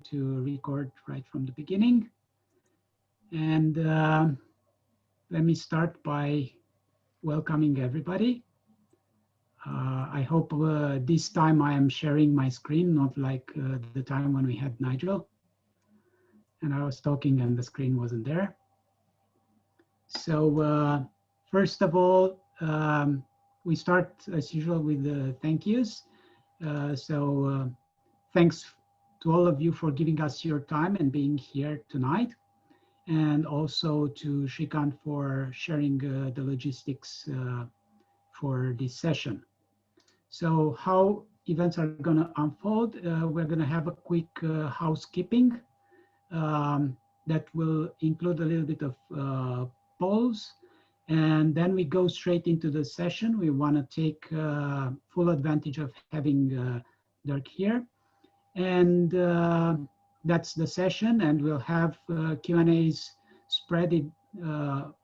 to record right from the beginning. And let me start by welcoming everybody. I hope this time I am sharing my screen, not like the time when we had Nigel. And I was talking and the screen wasn't there. So first of all, we start as usual with the thank yous. Thanks to all of you for giving us your time and being here tonight. And also to Shrikant for sharing the logistics for this session. So how events are going to unfold, we're going to have a quick housekeeping that will include a little bit of polls. And then we go straight into the session. We want to take full advantage of having Dirk here. And that's the session, and we'll have Q&As spread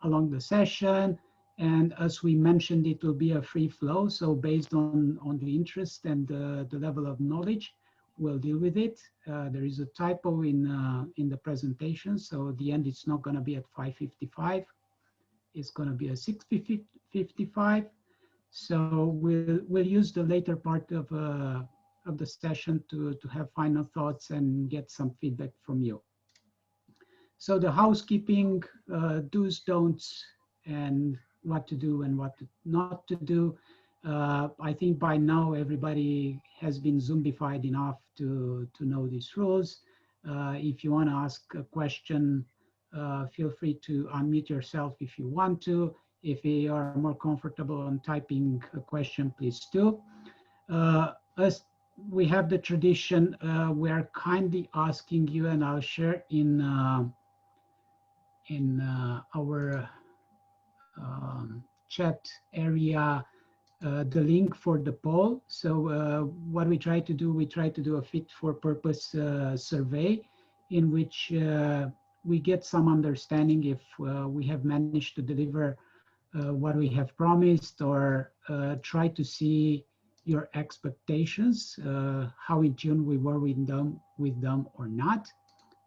along the session. And as we mentioned, it will be a free flow. So based on the interest and the level of knowledge, we'll deal with it. There is a typo in the presentation. So at the end, it's not going to be at 5:55. It's going to be at 6:55. So we'll use the later part of the session to have final thoughts and get some feedback from you. So the housekeeping, do's, don'ts, and what to do and what not to do. I think by now everybody has been Zoomified enough to know these rules. If you want to ask a question, feel free to unmute yourself if you want to. If you are more comfortable on typing a question, please do. As we have the tradition, we are kindly asking you, and I'll share in our chat area the link for the poll. So what we try to do a fit for purpose survey in which we get some understanding if we have managed to deliver what we have promised, or try to see your expectations, how in tune we were with them or not.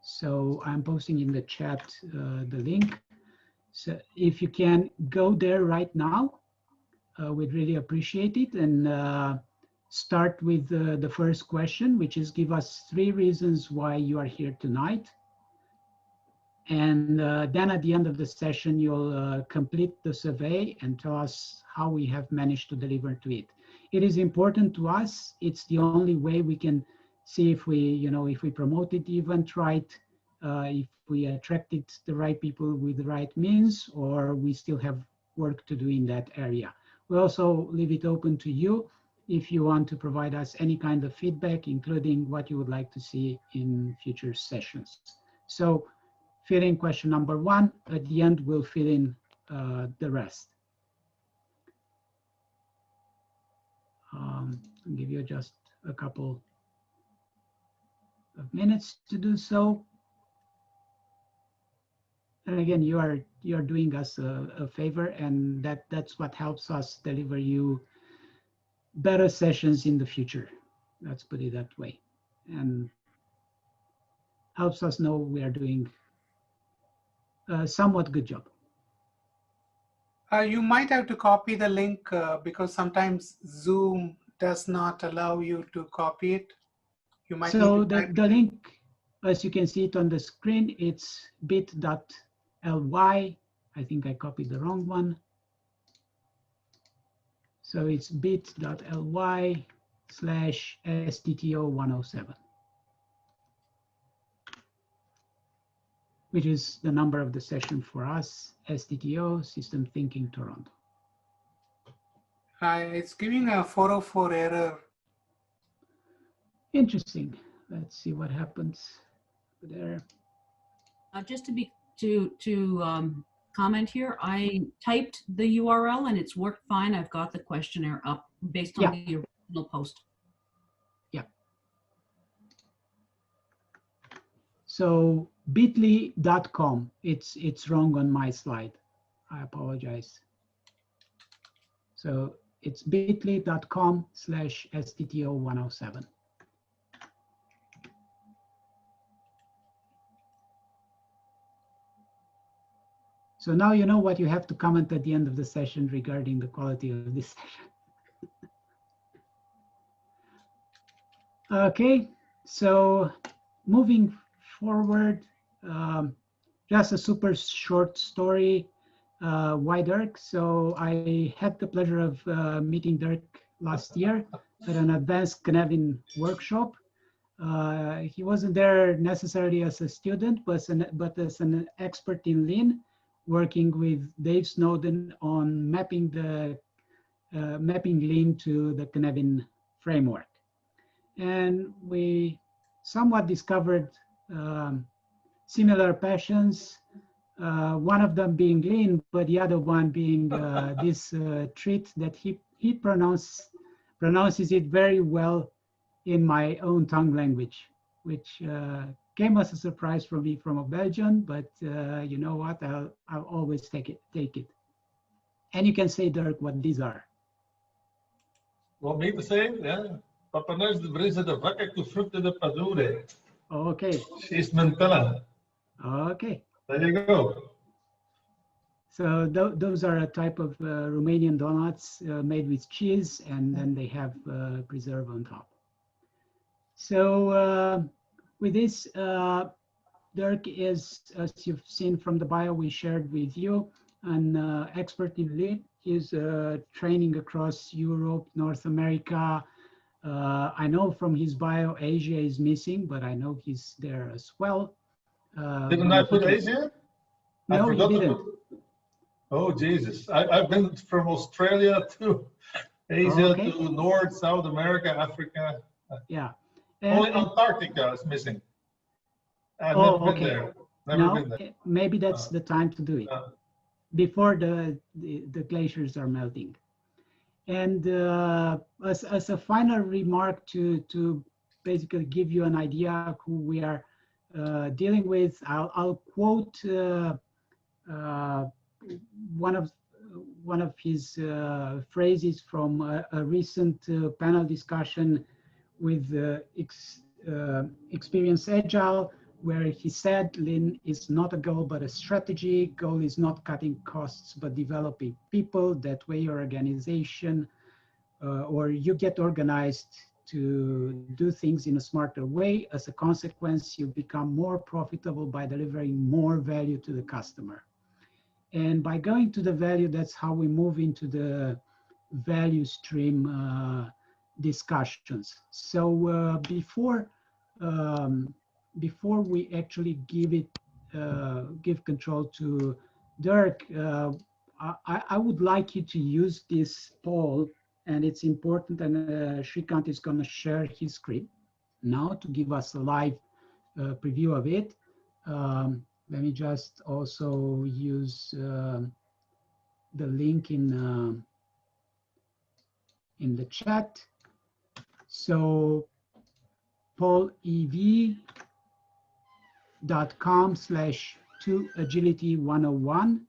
So I'm posting in the chat the link. So if you can go there right now, we'd really appreciate it. And start with the first question, which is give us 3 reasons why you are here tonight. And then at the end of the session, you'll complete the survey and tell us how we have managed to deliver to it. It is important to us. It's the only way we can see if we promoted the event right, if we attracted the right people with the right means, or we still have work to do in that area. We also leave it open to you if you want to provide us any kind of feedback, including what you would like to see in future sessions. So fill in question number 1. At the end, we'll fill in the rest. I'll give you just a couple of minutes to do so. And again, you are doing us a favor, and that's what helps us deliver you better sessions in the future. Let's put it that way, and helps us know we are doing a somewhat good job. You might have to copy the link because sometimes Zoom does not allow you to copy it. You might so the link, as you can see it on the screen, it's bit.ly. I think I copied the wrong one. So it's bit.ly/STTO107, which is the number of the session for us, STTO, System Thinking Toronto. It's giving a 404 error. Interesting. Let's see what happens there. Just to comment here, I typed the URL and it's worked fine. I've got the questionnaire up based on the original post. Yeah. So bit.ly.com, it's wrong on my slide. I apologize. So it's bit.ly.com/STTO107. So now you know what you have to comment at the end of the session regarding the quality of this session. Okay, so moving forward, just a super short story. Why Dirk? So I had the pleasure of meeting Dirk last year at an advanced Canadian workshop. He wasn't there necessarily as a student, but as an expert in Lean, working with Dave Snowden on mapping Lean to the Canadian framework. And we somewhat discovered similar passions, one of them being Lean, but the other one being this treat that he pronounces it very well in my own tongue language, which came as a surprise for me from a Belgian, but you know what, I'll always take it. And you can say, Dirk, what these are. Want me to say? Yeah. Papaneus de Brise de Vaca to Fruit de Padure. Okay. She's Mentella. Okay. There you go. So those are a type of Romanian donuts made with cheese, and then they have preserve on top. So with this, Dirk is, as you've seen from the bio we shared with you, an expert in Lean. He's training across Europe, North America. I know from his bio, Asia is missing, but I know he's there as well. Didn't I put Asia? No, you didn't. Oh, Jesus. I've been from Australia to Asia to North, South America, Africa. Yeah. Only Antarctica is missing. I've never been there. Never been there. Maybe that's the time to do it before the glaciers are melting. And as a final remark to basically give you an idea of who we are dealing with, I'll quote one of his phrases from a recent panel discussion with Experience Agile, where he said, Lean is not a goal, but a strategy. Goal is not cutting costs, but developing people. That way your organization or you get organized to do things in a smarter way. As a consequence, you become more profitable by delivering more value to the customer. And by going to the value, that's how we move into the value stream discussions. So before we actually give control to Dirk, I would like you to use this poll, and it's important, and Shrikant is going to share his screen now to give us a live preview of it. Let me just also use the link in the chat. So pollev.com/toagility101.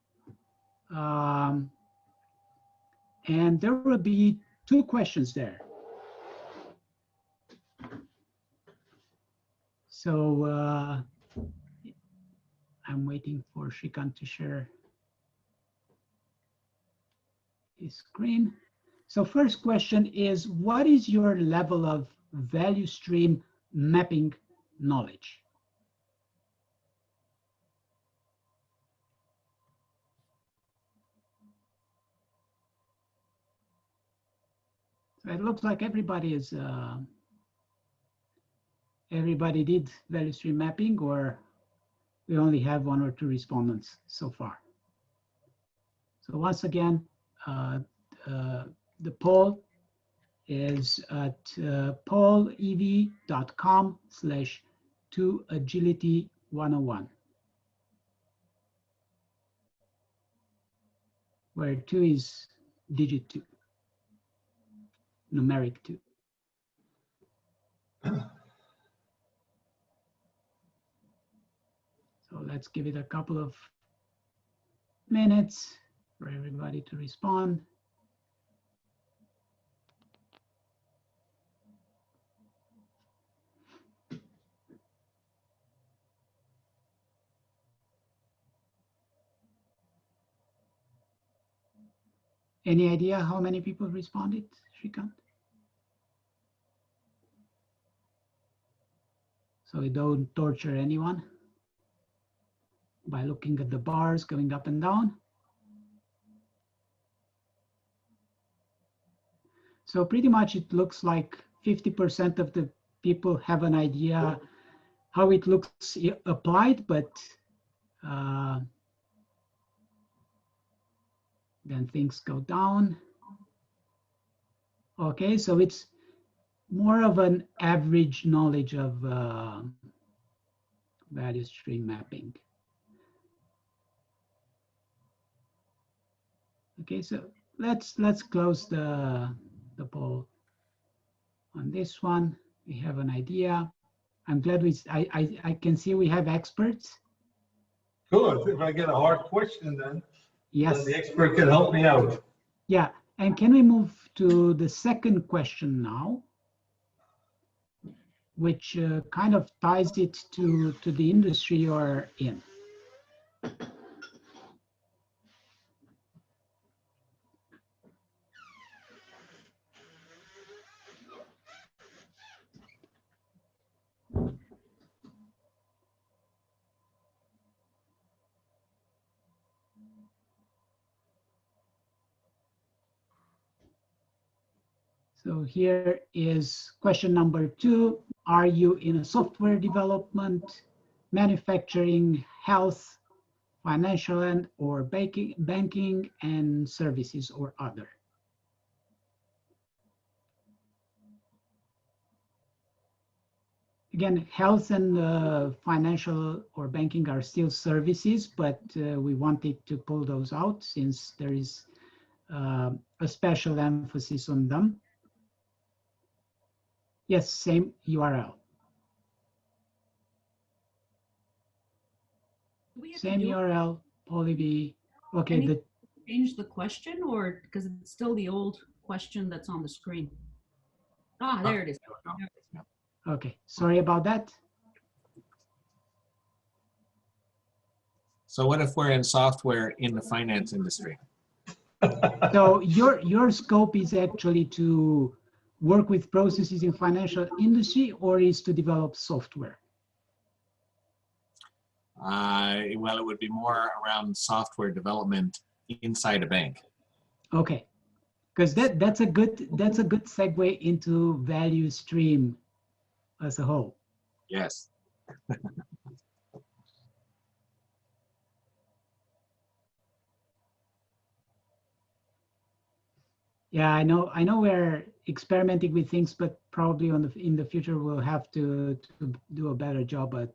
And there will be 2 questions there. So I'm waiting for Shrikant to share his screen. So first question is, what is your level of value stream mapping knowledge? So it looks like everybody did value stream mapping, or we only have 1 or 2 respondents so far. So once again, the poll is at pollev.com/toagility101, where 2 is digit 2, numeric 2. So let's give it a couple of minutes for everybody to respond. Any idea how many people responded, Shrikant? So we don't torture anyone by looking at the bars going up and down. So pretty much it looks like 50% of the people have an idea how it looks applied, but then things go down. Okay, so it's more of an average knowledge of value stream mapping. Okay, so let's close the poll on this one. We have an idea. I'm glad I can see we have experts. Good. If I get a hard question, then Yes. the expert can help me out. Yeah, and can we move to the second question now, which kind of ties it to the industry you're in. So here is question number 2. Are you in a software development, manufacturing, health, financial and or banking and services or other? Again, health and financial or banking are still services, but we wanted to pull those out since there is a special emphasis on them. Yes, same URL. Same URL, polyb. Okay, change the question, or because it's still the old question that's on the screen? Ah, there it is. Okay, sorry about that. So what if we're in software in the finance industry? So your scope is actually to work with processes in financial industry, or is to develop software? Well, it would be more around software development inside a bank. Okay, because that's a good segue into value stream as a whole. Yes. Yeah, I know we're experimenting with things, but probably in the future we'll have to do a better job at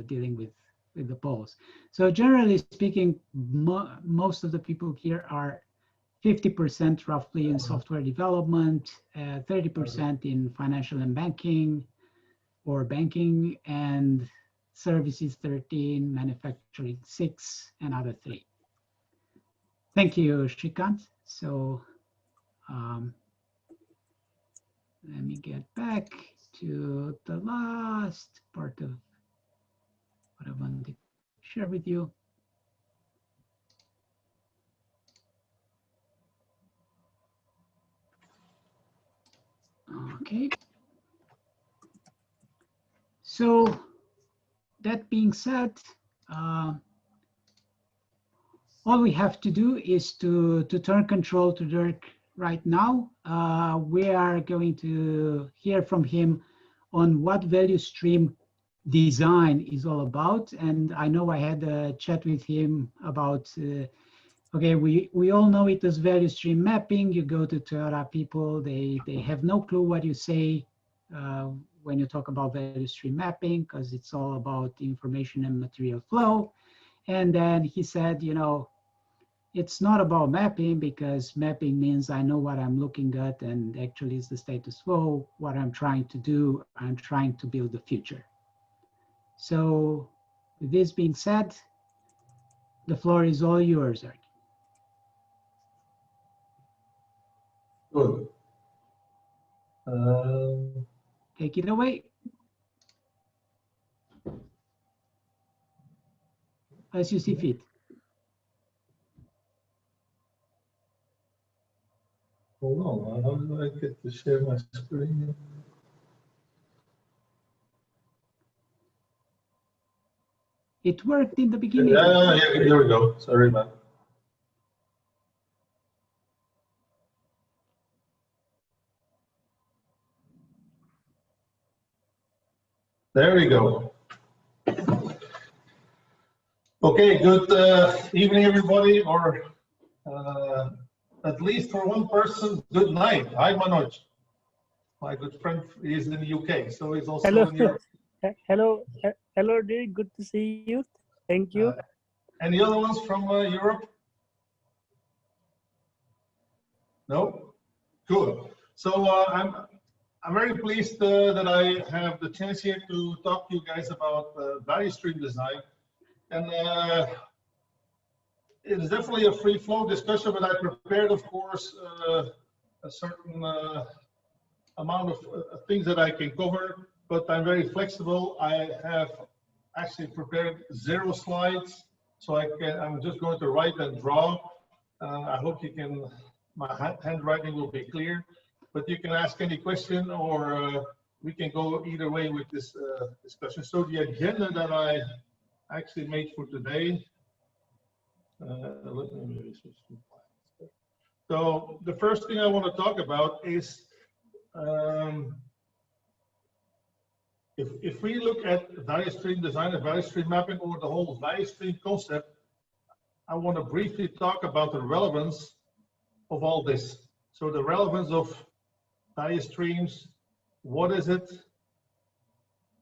dealing with the polls. So generally speaking, most of the people here are 50% roughly in software development, 30% in financial and banking, or banking and services 13, manufacturing 6, and other 3. Thank you, Shrikant. So let me get back to the last part of what I wanted to share with you. Okay. So that being said, all we have to do is to turn control to Dirk right now. We are going to hear from him on what value stream design is all about. And I know I had a chat with him about, okay, we all know it as value stream mapping. You go to Toyota people, they have no clue what you say when you talk about value stream mapping, because it's all about information and material flow. And then he said, you know, it's not about mapping, because mapping means I know what I'm looking at, and actually it's the status quo. What I'm trying to do, I'm trying to build the future. So with this being said, the floor is all yours, Dirk. Good. Take it away. As you see fit. How do I get to share my screen? It worked in the beginning. Yeah, here we go. Sorry, man. There we go. Okay, good evening, everybody, or at least for one person, good night. Hi, Manoj. My good friend is in the UK, so he's also in Europe. Hello, Dirk. Good to see you. Thank you. Any other ones from Europe? No? Cool. So I'm very pleased that I have the chance here to talk to you guys about value stream design. And it is definitely a free flow discussion, but I prepared, of course, a certain amount of things that I can cover, but I'm very flexible. I have actually prepared 0 slides, so I'm just going to write and draw. I hope you can, my handwriting will be clear, but you can ask any question, or we can go either way with this discussion. So the agenda that I actually made for today, so the first thing I want to talk about is if we look at value stream design and value stream mapping, or the whole value stream concept, I want to briefly talk about the relevance of all this. So the relevance of value streams, what is it?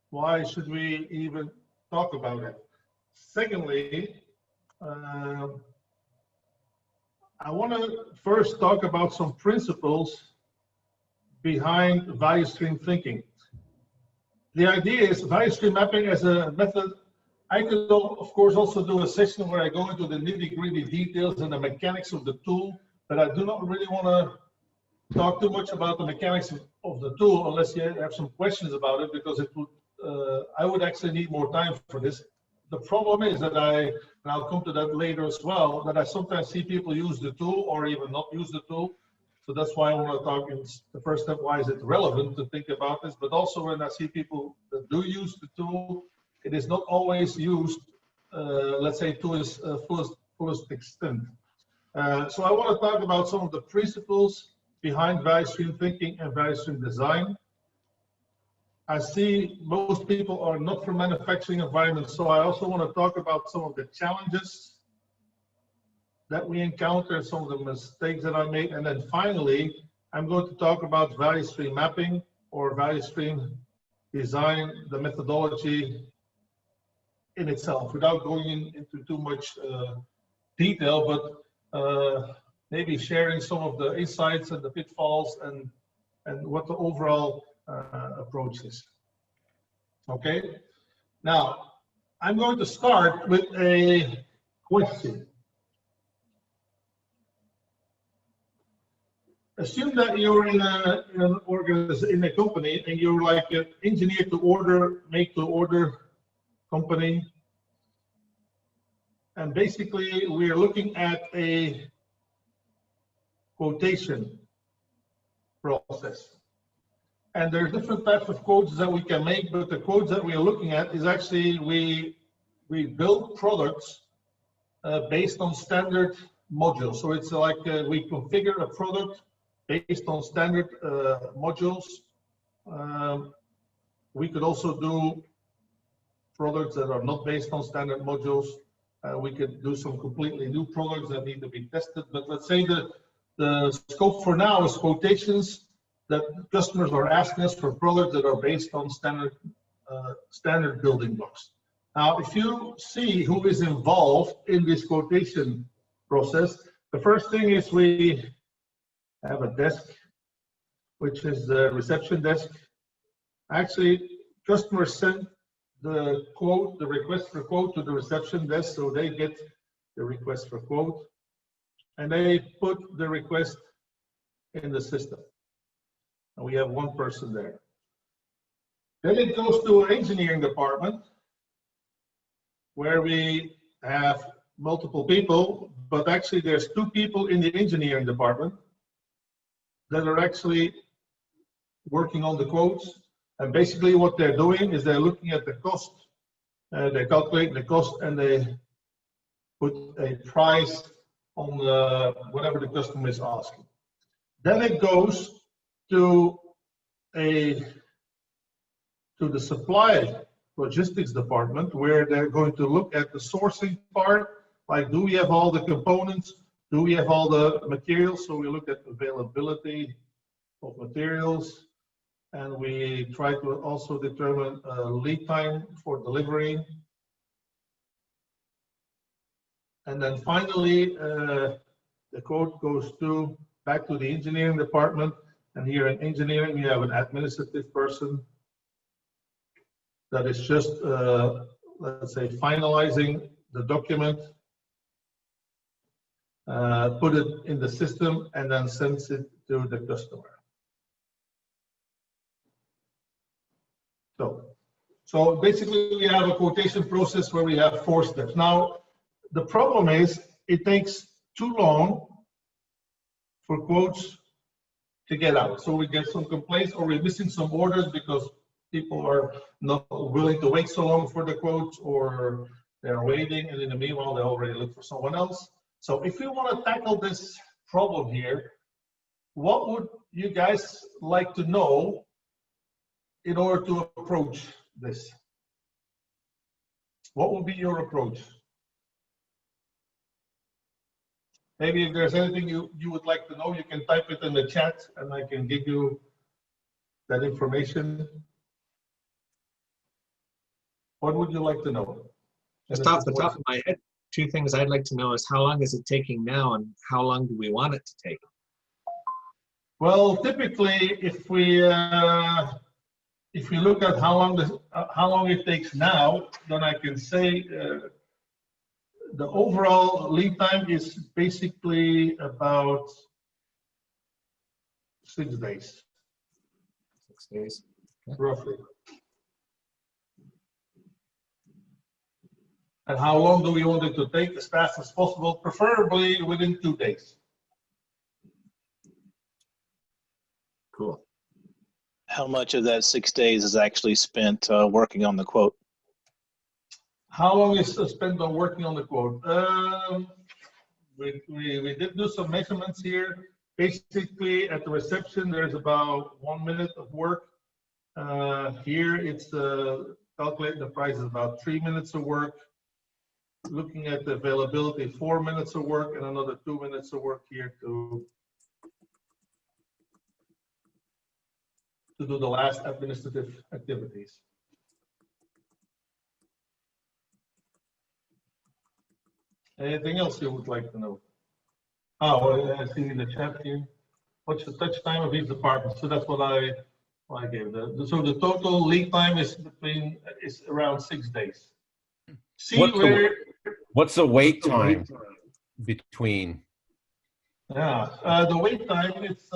Why should we even talk about it? Secondly, I want to first talk about some principles behind value stream thinking. The idea is value stream mapping as a method. I could, of course, also do a session where I go into the nitty-gritty details and the mechanics of the tool, but I do not really want to talk too much about the mechanics of the tool unless you have some questions about it, because it would, I would actually need more time for this. The problem is that and I'll come to that later as well, that I sometimes see people use the tool or even not use the tool. So that's why I want to talk in the first step, why is it relevant to think about this? But also when I see people that do use the tool, it is not always used, let's say, to its fullest extent. So I want to talk about some of the principles behind value stream thinking and value stream design. I see most people are not from manufacturing environments, so I also want to talk about some of the challenges that we encounter, some of the mistakes that I made, and then finally, I'm going to talk about value stream mapping or value stream design, the methodology in itself, without going into too much detail, but maybe sharing some of the insights and the pitfalls and what the overall approach is. Okay, now I'm going to start with a question. Assume that you're in an organization, in a company, and you're like an engineer to order, make to order company. And basically, we're looking at a quotation process. And there's different types of quotes that we can make, but the quotes that we are looking at is actually we build products based on standard modules. So it's like we configure a product based on standard modules. We could also do products that are not based on standard modules. We could do some completely new products that need to be tested. But let's say the scope for now is quotations that customers are asking us for products that are based on standard building blocks. Now, if you see who is involved in this quotation process, the first thing is we have a desk, which is the reception desk. Actually, customers send the quote, the request for quote to the reception desk, so they get the request for quote, and they put the request in the system. And we have one person there. Then it goes to an engineering department where we have multiple people, but actually there's 2 people in the engineering department that are actually working on the quotes. And basically what they're doing is they're looking at the cost, they calculate the cost, and they put a price on whatever the customer is asking. Then it goes to the supply logistics department, where they're going to look at the sourcing part, like, do we have all the components? Do we have all the materials? So we look at availability of materials, and we try to also determine lead time for delivery. And then finally, the quote goes back to the engineering department. And here in engineering, you have an administrative person that is just, let's say, finalizing the document, put it in the system, and then sends it to the customer. So basically, we have a quotation process where we have 4 steps. Now, the problem is it takes too long for quotes to get out. So we get some complaints, or we're missing some orders because people are not willing to wait so long for the quotes, or they're waiting, and in the meanwhile, they already look for someone else. So if we want to tackle this problem here, what would you guys like to know in order to approach this? What would be your approach? Maybe if there's anything you would like to know, you can type it in the chat and I can give you that information. What would you like to know? Just off the top of my head, 2 things I'd like to know is how long is it taking now, and how long do we want it to take? Well, typically, if we look at how long it takes now, then I can say the overall lead time is basically about 6 days. 6 days. Okay. Roughly. And how long do we want it to take? As fast as possible, preferably within 2 days. Cool. How much of that 6 days is actually spent working on the quote? How long is spent on working on the quote? We did do some measurements here. Basically, at the reception, there's about 1 minute of work. Here, it's calculating the price is about 3 minutes of work. Looking at the availability, 4 minutes of work, and another 2 minutes of work here to do the last administrative activities. Anything else you would like to know? Oh, I see in the chat here. What's the touch time of each department? So that's what I gave. So the total lead time is around 6 days. What's the wait time between? Yeah, the wait time, it's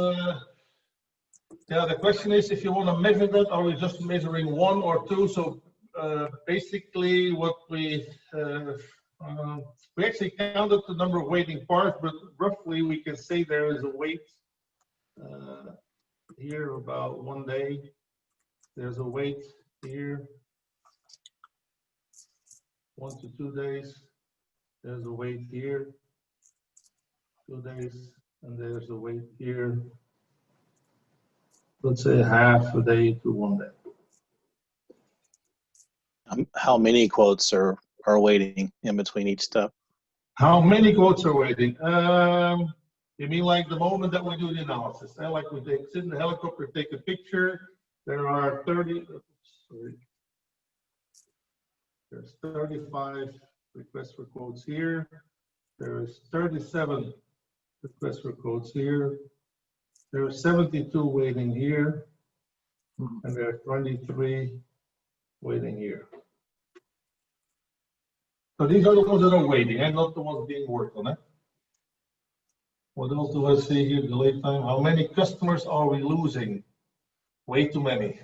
the question is if you want to measure that, are we just measuring 1 or 2? So basically what we actually counted the number of waiting parts, but roughly we can say there is a wait here about 1 day. There's a wait here 1 to 2 days. There's a wait here 2 days, and there's a wait here, let's say half a day to 1 day. How many quotes are waiting in between each step? How many quotes are waiting? You mean like the moment that we do the analysis? Like we sit in the helicopter, take a picture. There are 35 requests for quotes here. There's 37 requests for quotes here. There are 72 waiting here, and there are 23 waiting here. So these are the ones that are waiting, and not the ones being worked on. What else do I see here? Delay time. How many customers are we losing? Way too many.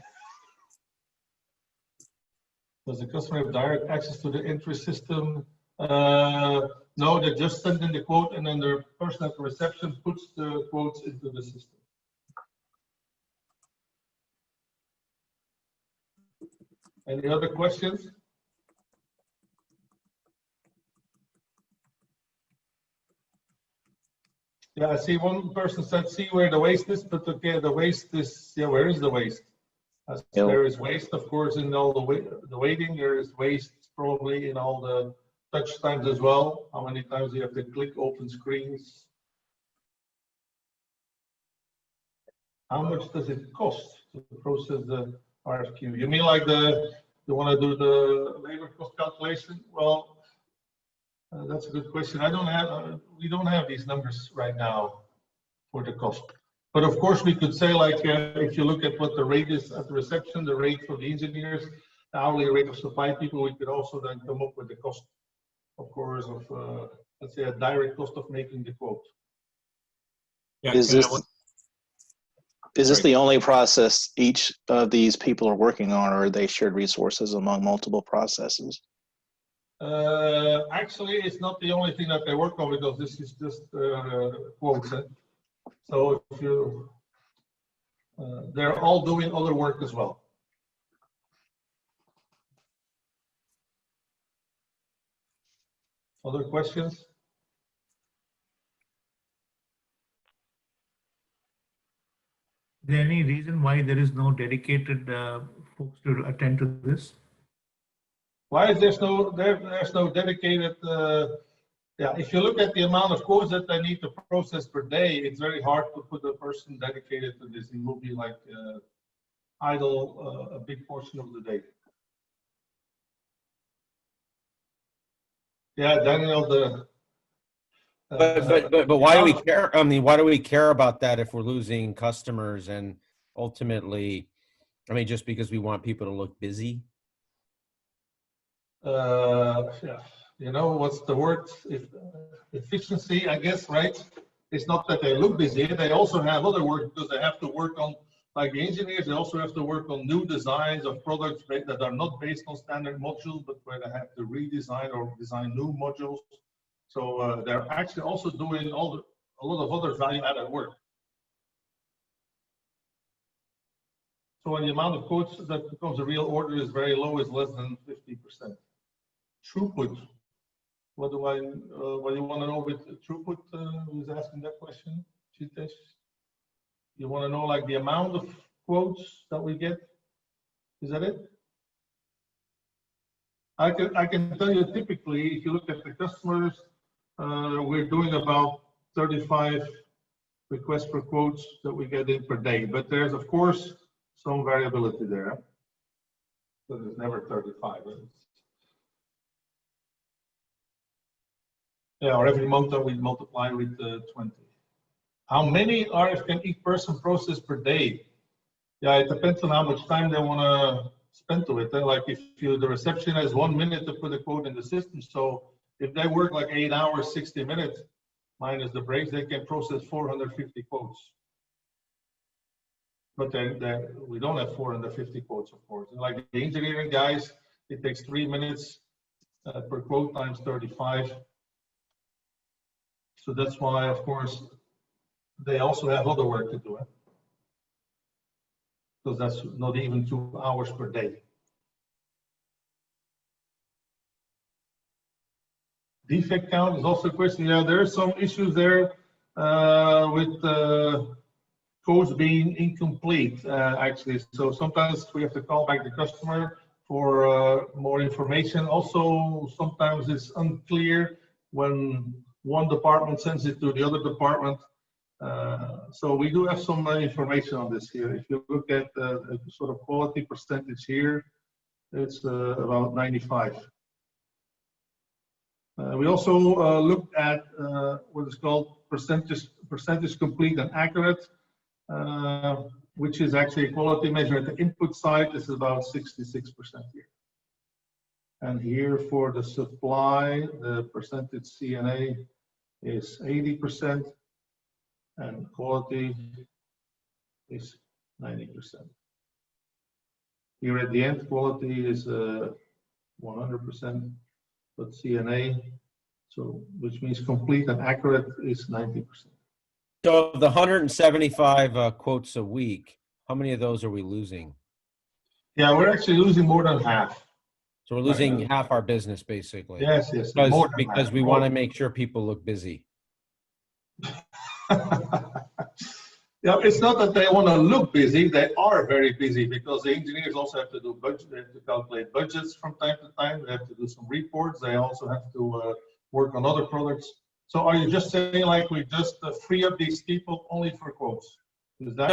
Does the customer have direct access to the entry system? No, they just send in the quote, and then the person at the reception puts the quotes into the system. Any other questions? Yeah, I see one person said, see where the waste is, but okay, the waste is, yeah, where is the waste? There is waste, of course, in all the waiting. There is waste probably in all the touch times as well. How many times you have to click open screens? How much does it cost to process the RFQ? You mean like you want to do the labor cost calculation? Well, that's a good question. We don't have these numbers right now for the cost. But of course, we could say, like, if you look at what the rate is at the reception, the rate for the engineers, the hourly rate of supply people, we could also then come up with the cost, of course, of, let's say, a direct cost of making the quote. Yeah, Is this the only process each of these people are working on, or are they shared resources among multiple processes? Actually, it's not the only thing that they work on, because this is just quotes. So if you, they're all doing other work as well. Other questions? Is there any reason why there is no dedicated folks to attend to this? Why is there's no dedicated? Yeah, if you look at the amount of quotes that they need to process per day, it's very hard to put a person dedicated to this. It will be like idle a big portion of the day. Yeah, Daniel, But why do we care? I mean, why do we care about that if we're losing customers and ultimately, I mean, just because we want people to look busy? Yeah, you know, what's the word? Efficiency, I guess, right? It's not that they look busy. They also have other work, because they have to work on, like the engineers, they also have to work on new designs of products that are not based on standard modules, but where they have to redesign or design new modules. So they're actually also doing a lot of other value-added work. So when the amount of quotes that becomes a real order is very low, is less than 50%. Throughput. What do you want to know with throughput? Who's asking that question? Chitesh? You want to know like the amount of quotes that we get? Is that it? I can tell you typically, if you look at the customers, we're doing about 35 requests per quotes that we get in per day. But there's of course some variability there. So there's never 35. Yeah, or every month that we multiply with 20. How many RF can each person process per day? Yeah, it depends on how much time they want to spend to it. Like if the reception has 1 minute to put a quote in the system, so if they work like 8 hours, 60 minutes, minus the breaks, they can process 450 quotes. But then we don't have 450 quotes, of course. And like the engineering guys, it takes 3 minutes per quote times 35. So that's why, of course, they also have other work to do. Because that's not even 2 hours per day. Defect count is also a question. Yeah, there are some issues there with codes being incomplete, actually. So sometimes we have to call back the customer for more information. Also, sometimes it's unclear when one department sends it to the other department. So we do have some information on this here. If you look at the sort of quality percentage here, it's about 95. We also looked at what is called percentage complete and accurate, which is actually a quality measure at the input side. This is about 66% here. And here for the supply, the percentage CNA is 80%, and quality is 90%. Here at the end, quality is 100%, but CNA, so which means complete and accurate, is 90%. So of the 175 quotes a week, how many of those are we losing? Yeah, we're actually losing more than half. So we're losing half our business basically. Yes, yes, more than Because half. we want to make sure people look busy. Yeah, it's not that they want to look busy, they are very busy because the engineers also have to do budget, they have to calculate budgets from time to time, they have to do some reports, they also have to work on other products. So are you just saying like we just free up these people only for quotes? Is that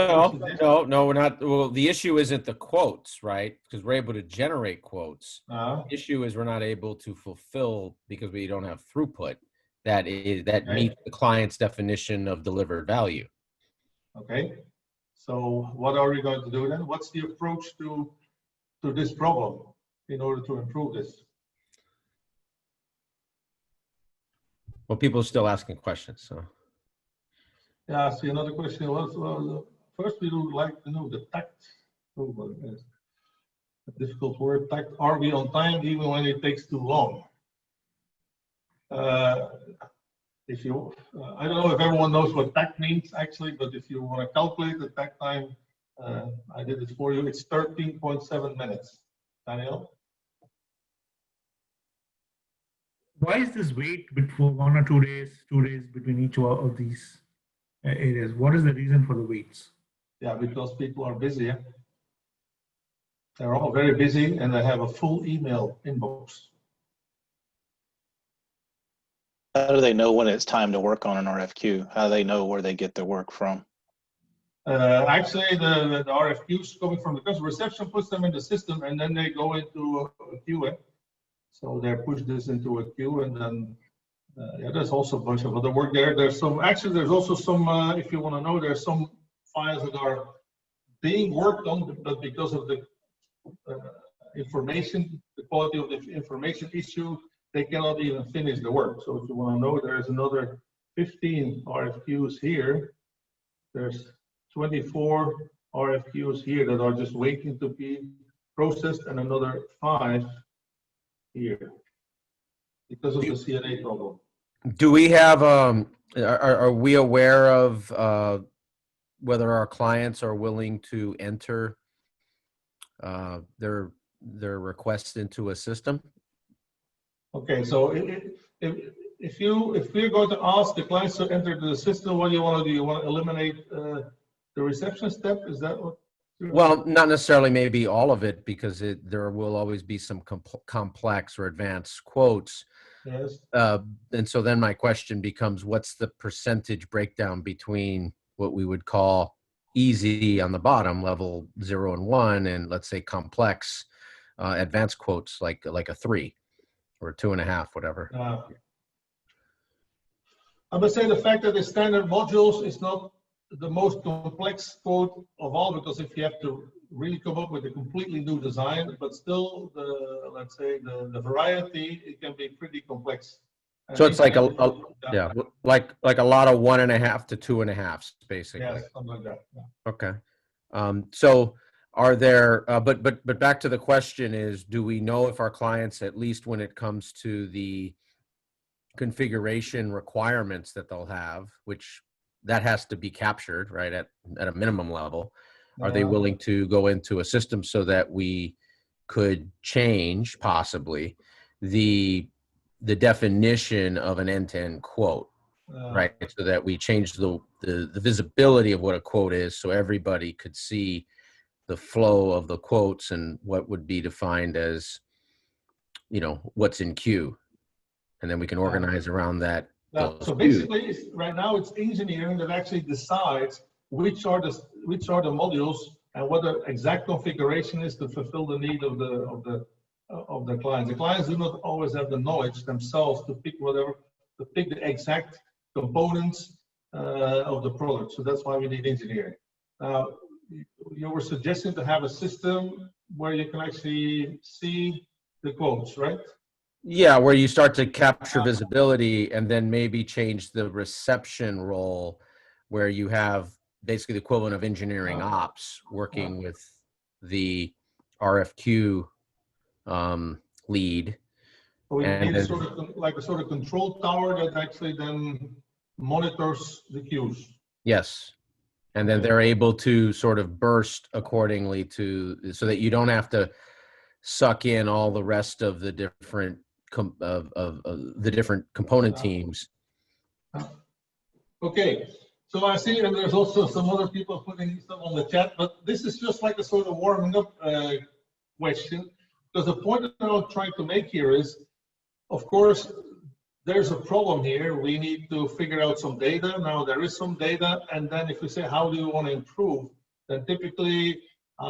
No, we're not. Well, the issue isn't the quotes, right? Because we're able to generate quotes. The issue is we're not able to fulfill because we don't have throughput that meets the client's definition of delivered value. Okay, so what are we going to do then? What's the approach to this problem in order to improve this? Well, people are still asking questions, so. Yeah, I see another question was, well, first we would like to know the tact. Oh, well, yes. A difficult word, tact. Are we on time even when it takes too long? If you, I don't know if everyone knows what tact means actually, but if you want to calculate the tact time, I did it for you. It's 13.7 minutes. Daniel? Why is this wait before 1 or 2 days, 2 days between each one of these areas? What is the reason for the waits? Yeah, because people are busy. Yeah? They're all very busy and they have a full email inbox. How do they know when it's time to work on an RFQ? How do they know where they get their work from? Actually, the RFQs coming from the customer reception puts them in the system and then they go into a queue. So they're pushed this into a queue and then, yeah, there's also a bunch of other work there. There's some, actually, there's also some, if you want to know, there's some files that are being worked on, but because of the information, the quality of the information issue, they cannot even finish the work. So if you want to know, there's another 15 RFQs here. There's 24 RFQs here that are just waiting to be processed and another 5 here because of the CNA problem. Do we have, are we aware of whether our clients are willing to enter their requests into a system? Okay, so if we're going to ask the clients to enter the system, what do you want to do? You want to eliminate the reception step? Is that what? Well, not necessarily maybe all of it, because there will always be some complex or advanced quotes. Yes. And so then my question becomes, what's the percentage breakdown between what we would call easy on the bottom, level 0 and 1, and let's say complex advanced quotes like a 3 or 2.5, whatever. I would say the fact that the standard modules is not the most complex quote of all, because if you have to really come up with a completely new design, but still the, let's say the variety, it can be pretty complex. So it's like like a lot of 1.5 to 2.5, basically. Yes, something like that. Yeah. Okay. So are there, but back to the question is, do we know if our clients, at least when it comes to the configuration requirements that they'll have, which that has to be captured, right, at a minimum level, are they willing to go into a system so that we could change possibly the definition of an end-to-end quote, right? So that we change the visibility of what a quote is, so everybody could see the flow of the quotes and what would be defined as, you know, what's in queue, and then we can organize around that. So basically, right now it's engineering that actually decides which are the modules and what the exact configuration is to fulfill the need of the clients. The clients do not always have the knowledge themselves to pick the exact components of the product. So that's why we need engineering. Now, you were suggesting to have a system where you can actually see the quotes, right? Yeah, where you start to capture visibility and then maybe change the reception role, where you have basically the equivalent of engineering ops working with the RFQ lead. So we need a sort of control tower that actually then monitors the queues. Yes. And then they're able to sort of burst accordingly to, so that you don't have to suck in all the rest of the different the different component teams. Okay, so I see, and there's also some other people putting stuff on the chat, but this is just like a sort of warming up question, because the point that I'm trying to make here is, of course, there's a problem here. We need to figure out some data. Now there is some data, and then if we say, how do you want to improve? Then typically,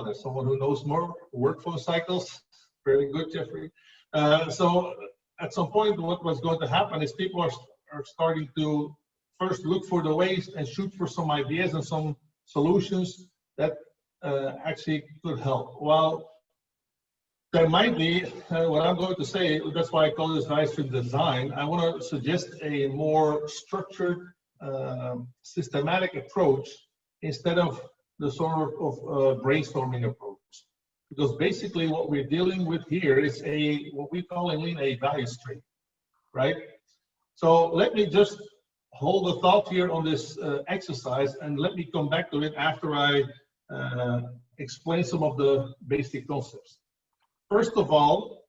there's someone who knows more workflow cycles. Very good, Jeffrey. So at some point, what was going to happen is people are starting to first look for the ways and shoot for some ideas and some solutions that actually could help. Well, there might be, what I'm going to say, that's why I call this value stream design. I want to suggest a more structured, systematic approach instead of the sort of brainstorming approach. Because basically what we're dealing with here is what we call in Lean a value stream, right? So let me just hold the thought here on this exercise, and let me come back to it after I explain some of the basic concepts. First of all,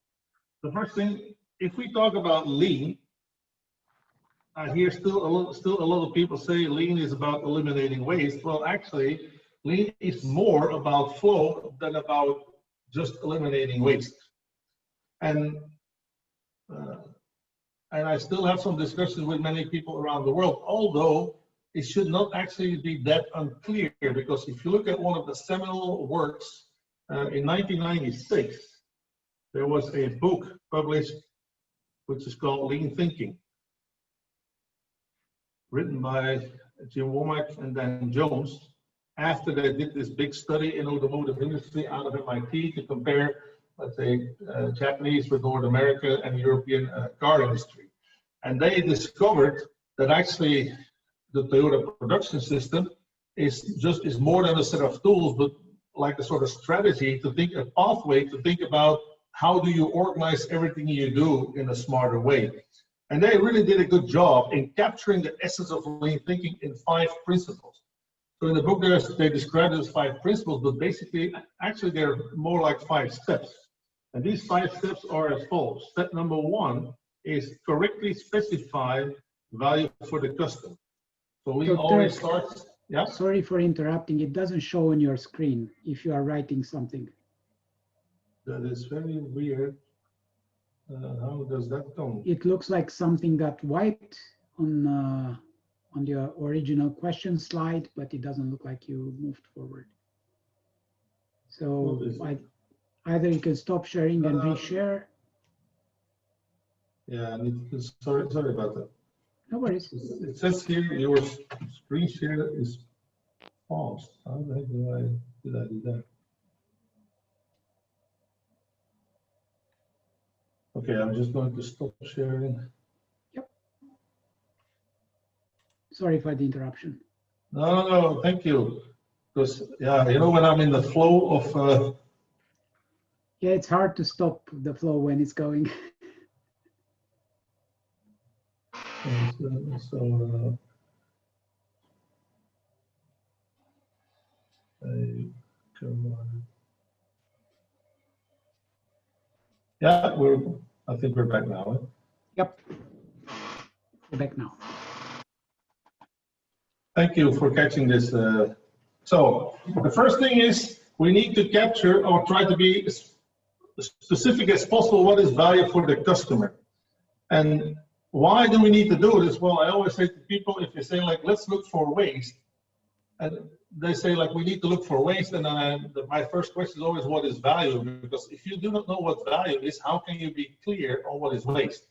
the first thing, if we talk about Lean, I hear still a lot of people say Lean is about eliminating waste. Well, actually, Lean is more about flow than about just eliminating waste. And I still have some discussions with many people around the world, although it should not actually be that unclear, because if you look at one of the seminal works in 1996, there was a book published which is called Lean Thinking, written by Jim Womack and Dan Jones, after they did this big study in automotive industry out of MIT to compare, let's say, Japanese with North America and European car industry. And they discovered that actually the Toyota production system is more than a set of tools, but like a sort of strategy to think, a pathway to think about how do you organize everything you do in a smarter way. And they really did a good job in capturing the essence of Lean thinking in 5 principles. So in the book, they describe it as 5 principles, but basically, actually, they're more like 5 steps. And these 5 steps are as follows. Step number 1 is correctly specify value for the customer. So Lean always starts, yeah? Sorry for interrupting. It doesn't show on your screen if you are writing something. That is very weird. How does that come? It looks like something got wiped on the original question slide, but it doesn't look like you moved forward. So either you can stop sharing and reshare. Yeah, sorry about that. No worries. It says here your screen share is paused. How the heck did I do that? Okay, I'm just going to stop sharing. Yep. Sorry for the interruption. No, thank you. Because, yeah, you know, when I'm in the flow of... Yeah, it's hard to stop the flow when it's going. Yeah, I think we're back now. Yep, we're back now. Thank you for catching this. So the first thing is we need to capture or try to be as specific as possible what is value for the customer. And why do we need to do this? Well, I always say to people, if you say like, let's look for waste, and they say like, we need to look for waste, and my first question is always, what is value? Because if you do not know what value is, how can you be clear on what is waste?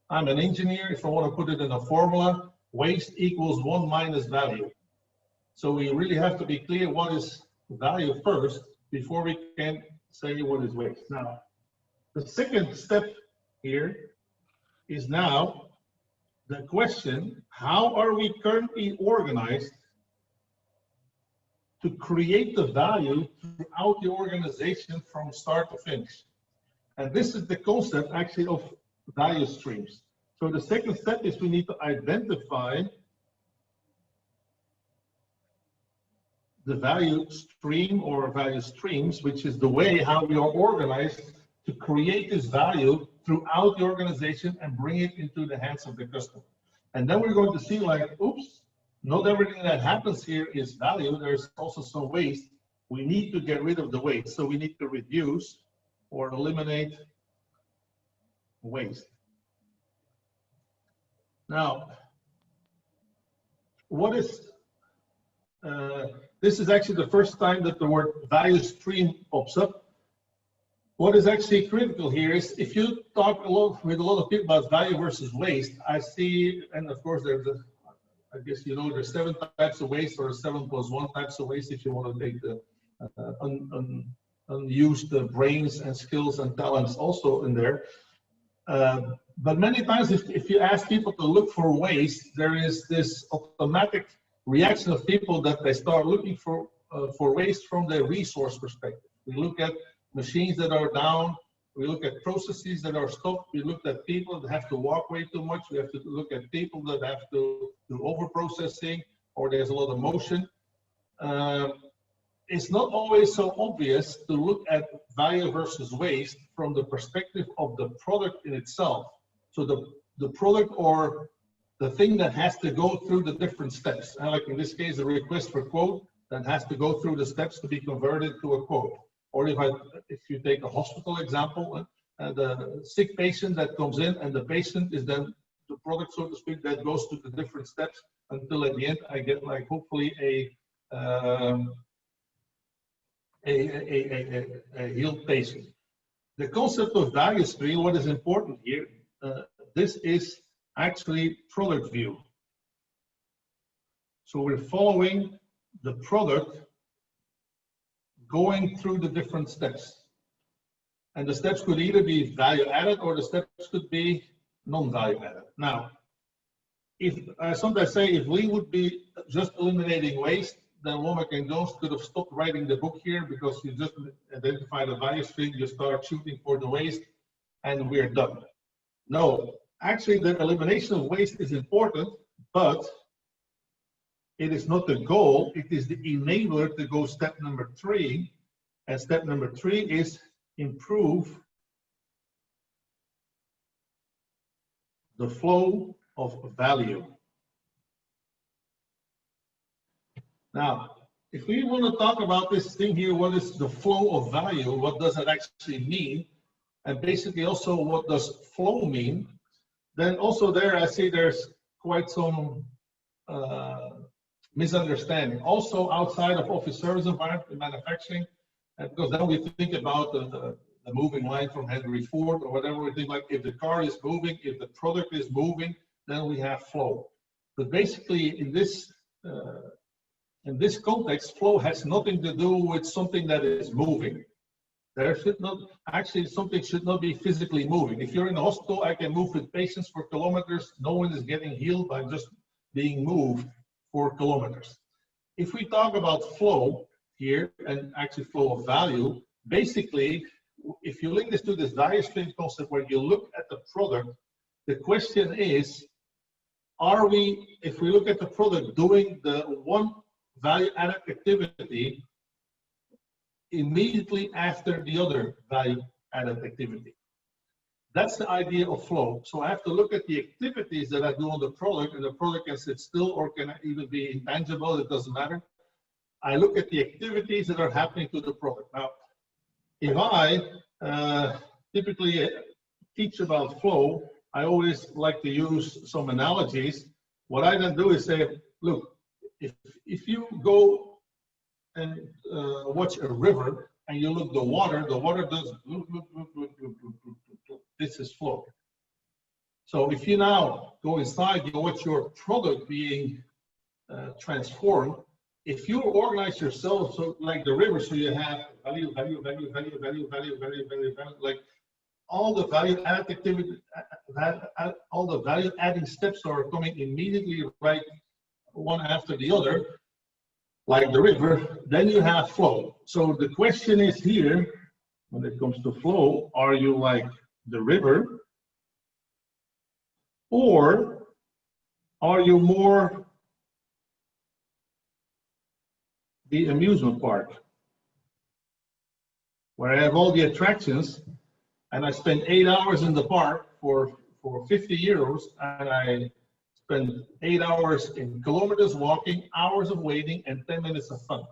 I'm an engineer. If I want to put it in a formula, waste equals 1 minus value. So we really have to be clear what is value first before we can say what is waste. Now, the second step here is now the question, how are we currently organized to create the value throughout the organization from start to finish? And this is the concept actually of value streams. So the second step is we need to identify the value stream or value streams, which is the way how we are organized to create this value throughout the organization and bring it into the hands of the customer. And then we're going to see like, oops, not everything that happens here is value. There's also some waste. We need to get rid of the waste. So we need to reduce or eliminate waste. Now, what is, this is actually the first time that the word value stream pops up. What is actually critical here is if you talk with a lot of people about value versus waste, I see, and of course there's I guess you know there's 7 types of waste or 7+1 types of waste if you want to take the unused brains and skills and talents also in there. But many times if you ask people to look for waste, there is this automatic reaction of people that they start looking for waste from the resource perspective. We look at machines that are down, we look at processes that are stopped, we look at people that have to walk way too much, we have to look at people that have to do over-processing, or there's a lot of motion. It's not always so obvious to look at value versus waste from the perspective of the product in itself. So the product or the thing that has to go through the different steps. And like in this case, a request for quote that has to go through the steps to be converted to a quote. Or if you take a hospital example, the sick patient that comes in and the patient is then the product, so to speak, that goes through the different steps until at the end I get like hopefully a healed patient. The concept of value stream, what is important here, this is actually product view. So we're following the product going through the different steps. And the steps could either be value added or the steps could be non-value added. Now, if I sometimes say if we would be just eliminating waste, then Womack and Jones could have stopped writing the book here because you just identify the value stream, you start shooting for the waste, and we're done. No, actually the elimination of waste is important, but it is not the goal, it is the enabler to go step number 3. And step number 3 is improve the flow of value. Now, if we want to talk about this thing here, what is the flow of value? What does it actually mean? And basically also what does flow mean? Then also there I see there's quite some misunderstanding. Also outside of office service environment in manufacturing, because then we think about the moving line from Henry Ford or whatever, we think like if the car is moving, if the product is moving, then we have flow. But basically in this context, flow has nothing to do with something that is moving. There should not, actually something should not be physically moving. If you're in a hospital, I can move with patients for kilometers. No one is getting healed by just being moved for kilometers. If we talk about flow here and actually flow of value, basically, if you link this to this value stream concept where you look at the product, the question is, are we, if we look at the product, doing the one value added activity immediately after the other value added activity? That's the idea of flow. So I have to look at the activities that I do on the product, and the product can sit still or can even be intangible, it doesn't matter. I look at the activities that are happening to the product. Now, if I typically teach about flow, I always like to use some analogies. What I then do is say, look, if you go and watch a river and you look the water does this is flow. So if you now go inside, you watch your product being transformed. If you organize yourself so like the river, so you have value, like all the value add activity, all the value adding steps are coming immediately right one after the other, like the river, then you have flow. So the question is here, when it comes to flow, are you like the river, or are you more the amusement park, where I have all the attractions, and I spend 8 hours in the park for 50 euros, and I spend 8 hours in kilometers walking, hours of waiting, and 10 minutes of fun.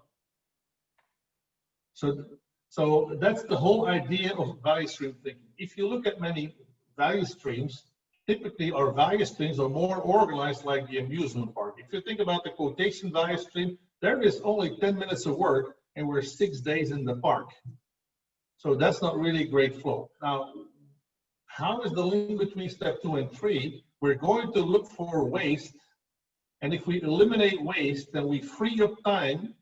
So that's the whole idea of value stream thinking. If you look at many value streams, typically our value streams are more organized like the amusement park. If you think about the quotation value stream, there is only 10 minutes of work and we're 6 days in the park. So that's not really great flow. Now, how is the link between step 2 and 3? We're going to look for waste. And if we eliminate waste, then we free up time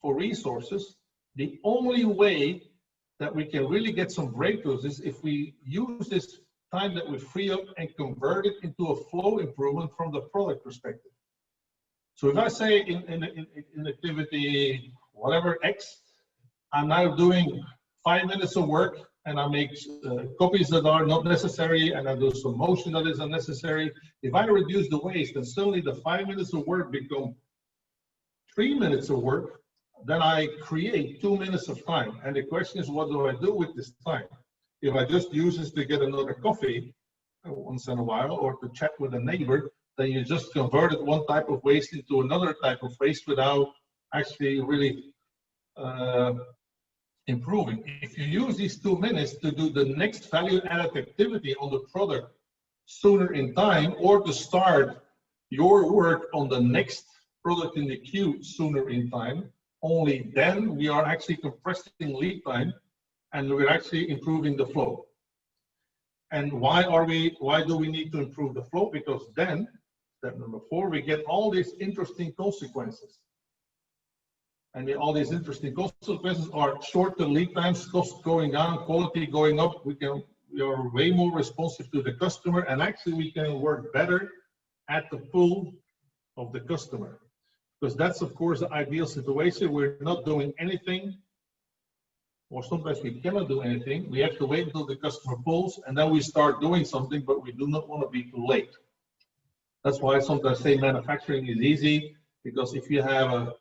for resources. The only way that we can really get some breakthroughs is if we use this time that we free up and convert it into a flow improvement from the product perspective. So if I say in activity, whatever X, I'm now doing 5 minutes of work and I make copies that are not necessary and I do some motion that is unnecessary. If I reduce the waste, then suddenly the 5 minutes of work become 3 minutes of work, then I create 2 minutes of time. And the question is, what do I do with this time? If I just use this to get another coffee once in a while or to chat with a neighbor, then you just converted one type of waste into another type of waste without actually really improving. If you use these 2 minutes to do the next value added activity on the product sooner in time, or to start your work on the next product in the queue sooner in time, only then we are actually compressing lead time and we're actually improving the flow. And why do we need to improve the flow? Because then, step number 4, we get all these interesting consequences. And all these interesting consequences are shorter lead times, cost going down, quality going up. We are way more responsive to the customer, and actually we can work better at the pull of the customer. Because that's, of course, the ideal situation. We're not doing anything, or sometimes we cannot do anything. We have to wait until the customer pulls, and then we start doing something, but we do not want to be too late. That's why I sometimes say manufacturing is easy, because if you have a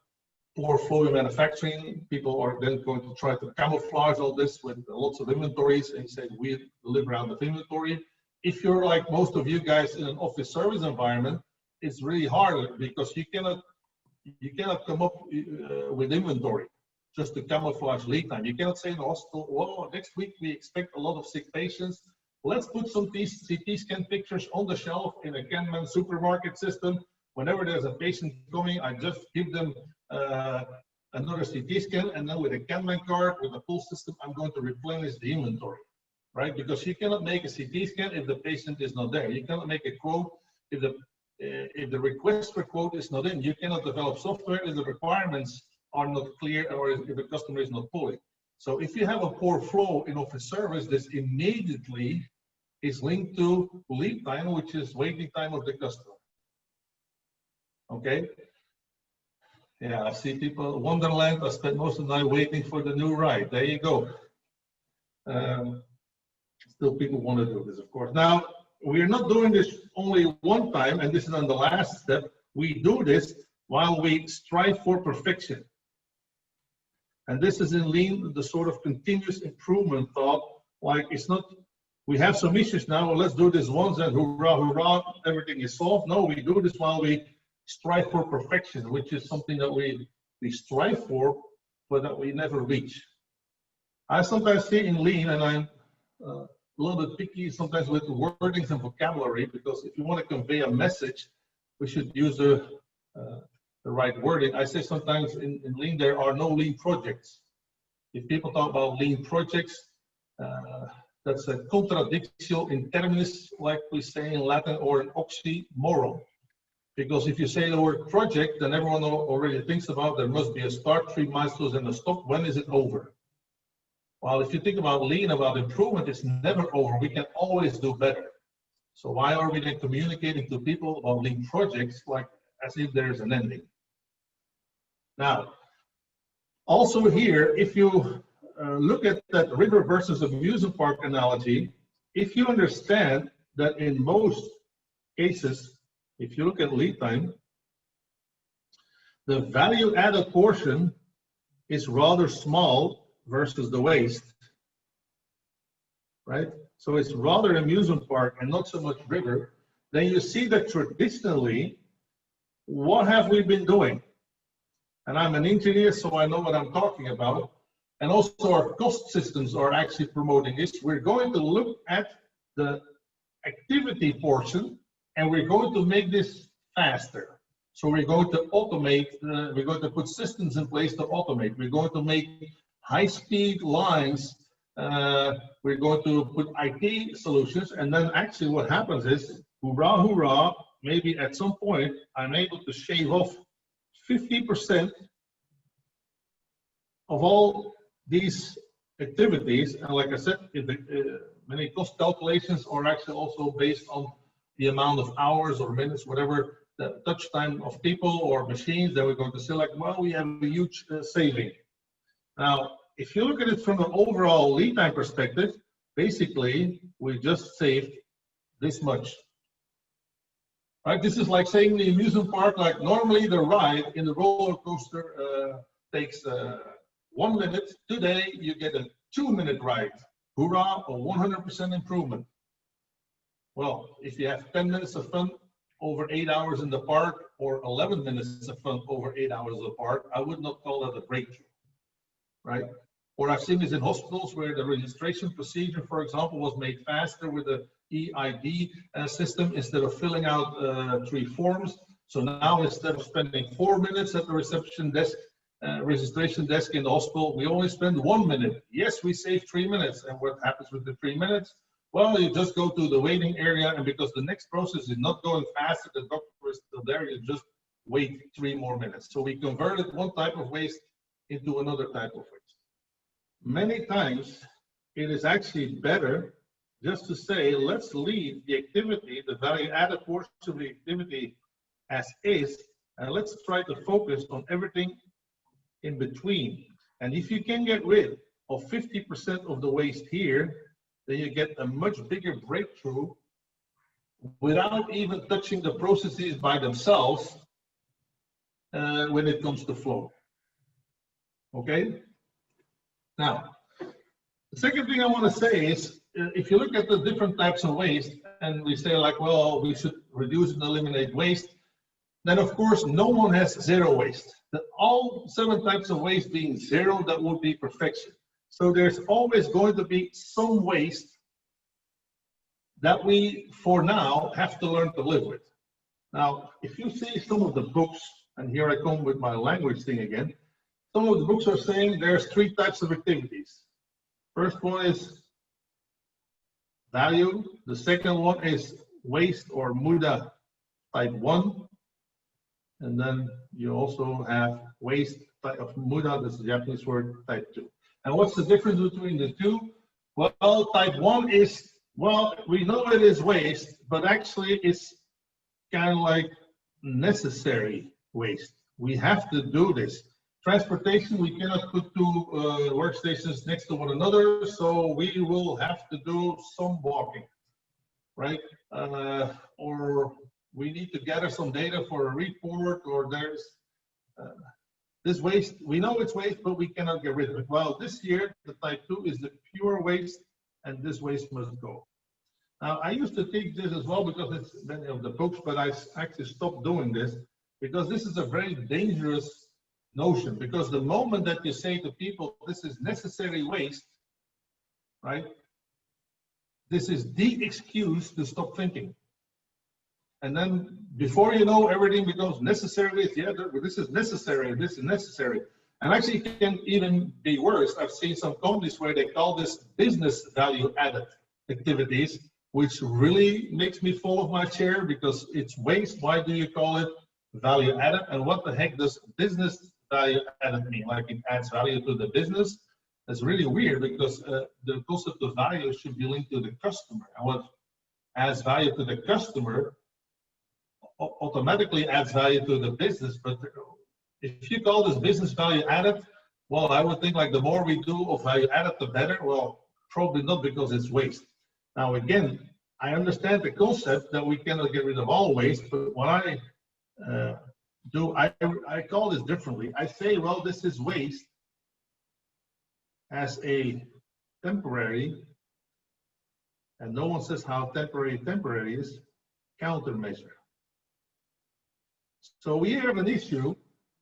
poor flow in manufacturing, people are then going to try to camouflage all this with lots of inventories and say we deliver out of inventory. If you're like most of you guys in an office service environment, it's really hard because you cannot come up with inventory just to camouflage lead time. You cannot say in the hospital, well, next week we expect a lot of sick patients. Let's put some CT scan pictures on the shelf in a Kanban supermarket system. Whenever there's a patient coming, I just give them another CT scan, and then with a Kanban card, with a pull system, I'm going to replenish the inventory, right? Because you cannot make a CT scan if the patient is not there. You cannot make a quote if the request for quote is not in. You cannot develop software if the requirements are not clear or if the customer is not pulling. So if you have a poor flow in office service, this immediately is linked to lead time, which is waiting time of the customer. Okay. Yeah, I see people, Wonderland, I spent most of the night waiting for the new ride. There you go. Still people want to do this, of course. Now, we're not doing this only one time, and this is on the last step. We do this while we strive for perfection. And this is in Lean, the sort of continuous improvement thought, like it's not, we have some issues now, well, let's do this once and hurrah, hurrah, everything is solved. No, we do this while we strive for perfection, which is something that we strive for, but that we never reach. I sometimes see in Lean, and I'm a little bit picky sometimes with wordings and vocabulary, because if you want to convey a message, we should use the right wording. I say sometimes in Lean, there are no Lean projects. If people talk about Lean projects, that's a contradictio in terminis, like we say in Latin, or an oxymoron. Because if you say the word project, then everyone already thinks about there must be a start, 3 milestones, and a stop. When is it over? Well, if you think about Lean, about improvement, it's never over. We can always do better. So why are we then communicating to people about Lean projects like as if there's an ending? Now, also here, if you look at that river versus amusement park analogy, if you understand that in most cases, if you look at lead time, the value added portion is rather small versus the waste, right? So it's rather amusement park and not so much river. Then you see that traditionally, what have we been doing? And I'm an engineer, so I know what I'm talking about. And also our cost systems are actually promoting this. We're going to look at the activity portion and we're going to make this faster. So we're going to automate, we're going to put systems in place to automate. We're going to make high-speed lines. We're going to put IT solutions. And then actually what happens is, hoorah, hoorah, maybe at some point, I'm able to shave off 50% of all these activities. And like I said, many cost calculations are actually also based on the amount of hours or minutes, whatever the touch time of people or machines that we're going to select. Well, we have a huge saving. Now, if you look at it from an overall lead time perspective, basically, we just saved this much. Right? This is like saying the amusement park, like normally the ride in the roller coaster takes 1 minute. Today, you get a 2-minute ride. Hoorah, a 100% improvement. Well, if you have 10 minutes of fun over 8 hours in the park or 11 minutes of fun over 8 hours in the park, I would not call that a breakthrough, right? Or I've seen this in hospitals where the registration procedure, for example, was made faster with the EID system instead of filling out 3 forms. So now instead of spending 4 minutes at the reception desk, registration desk in the hospital, we only spend 1 minute. Yes, we save 3 minutes. And what happens with the 3 minutes? Well, you just go to the waiting area, and because the next process is not going faster, the doctor is still there, you just wait 3 more minutes. So we converted one type of waste into another type of waste. Many times, it is actually better just to say, let's leave the activity, the value added portion of the activity as is, and let's try to focus on everything in between. And if you can get rid of 50% of the waste here, then you get a much bigger breakthrough without even touching the processes by themselves when it comes to flow. Okay? Now, the second thing I want to say is, if you look at the different types of waste, and we say like, well, we should reduce and eliminate waste, then of course, no one has zero waste. All 7 types of waste being zero, that would be perfection. So there's always going to be some waste that we, for now, have to learn to live with. Now, if you see some of the books, and here I come with my language thing again, some of the books are saying there's 3 types of activities. First one is value. The second one is waste or muda type 1. And then you also have waste type of muda, that's the Japanese word, type 2. And what's the difference between the two? Well, type 1 is, well, we know it is waste, but actually it's kind of like necessary waste. We have to do this. Transportation, we cannot put 2 workstations next to one another, so we will have to do some walking, right? Or we need to gather some data for a report, or there's this waste, we know it's waste, but we cannot get rid of it. Well, this year, the type 2 is the pure waste, and this waste must go. Now, I used to teach this as well because it's many of the books, but I actually stopped doing this because this is a very dangerous notion. Because the moment that you say to people, this is necessary waste, right? This is the excuse to stop thinking. And then before you know, everything becomes necessary waste. Yeah, this is necessary, this is necessary. And actually it can even be worse. I've seen some companies where they call this business value added activities, which really makes me fall off my chair because it's waste. Why do you call it value added? And what the heck does business value added mean? Like it adds value to the business? That's really weird because the concept of value should be linked to the customer. And what adds value to the customer automatically adds value to the business. But if you call this business value added, well, I would think like the more we do of value added, the better. Well, probably not, because it's waste. Now, again, I understand the concept that we cannot get rid of all waste, but when I I call this differently. I say, well, this is waste as a temporary, and no one says how temporary is, countermeasure. So we have an issue,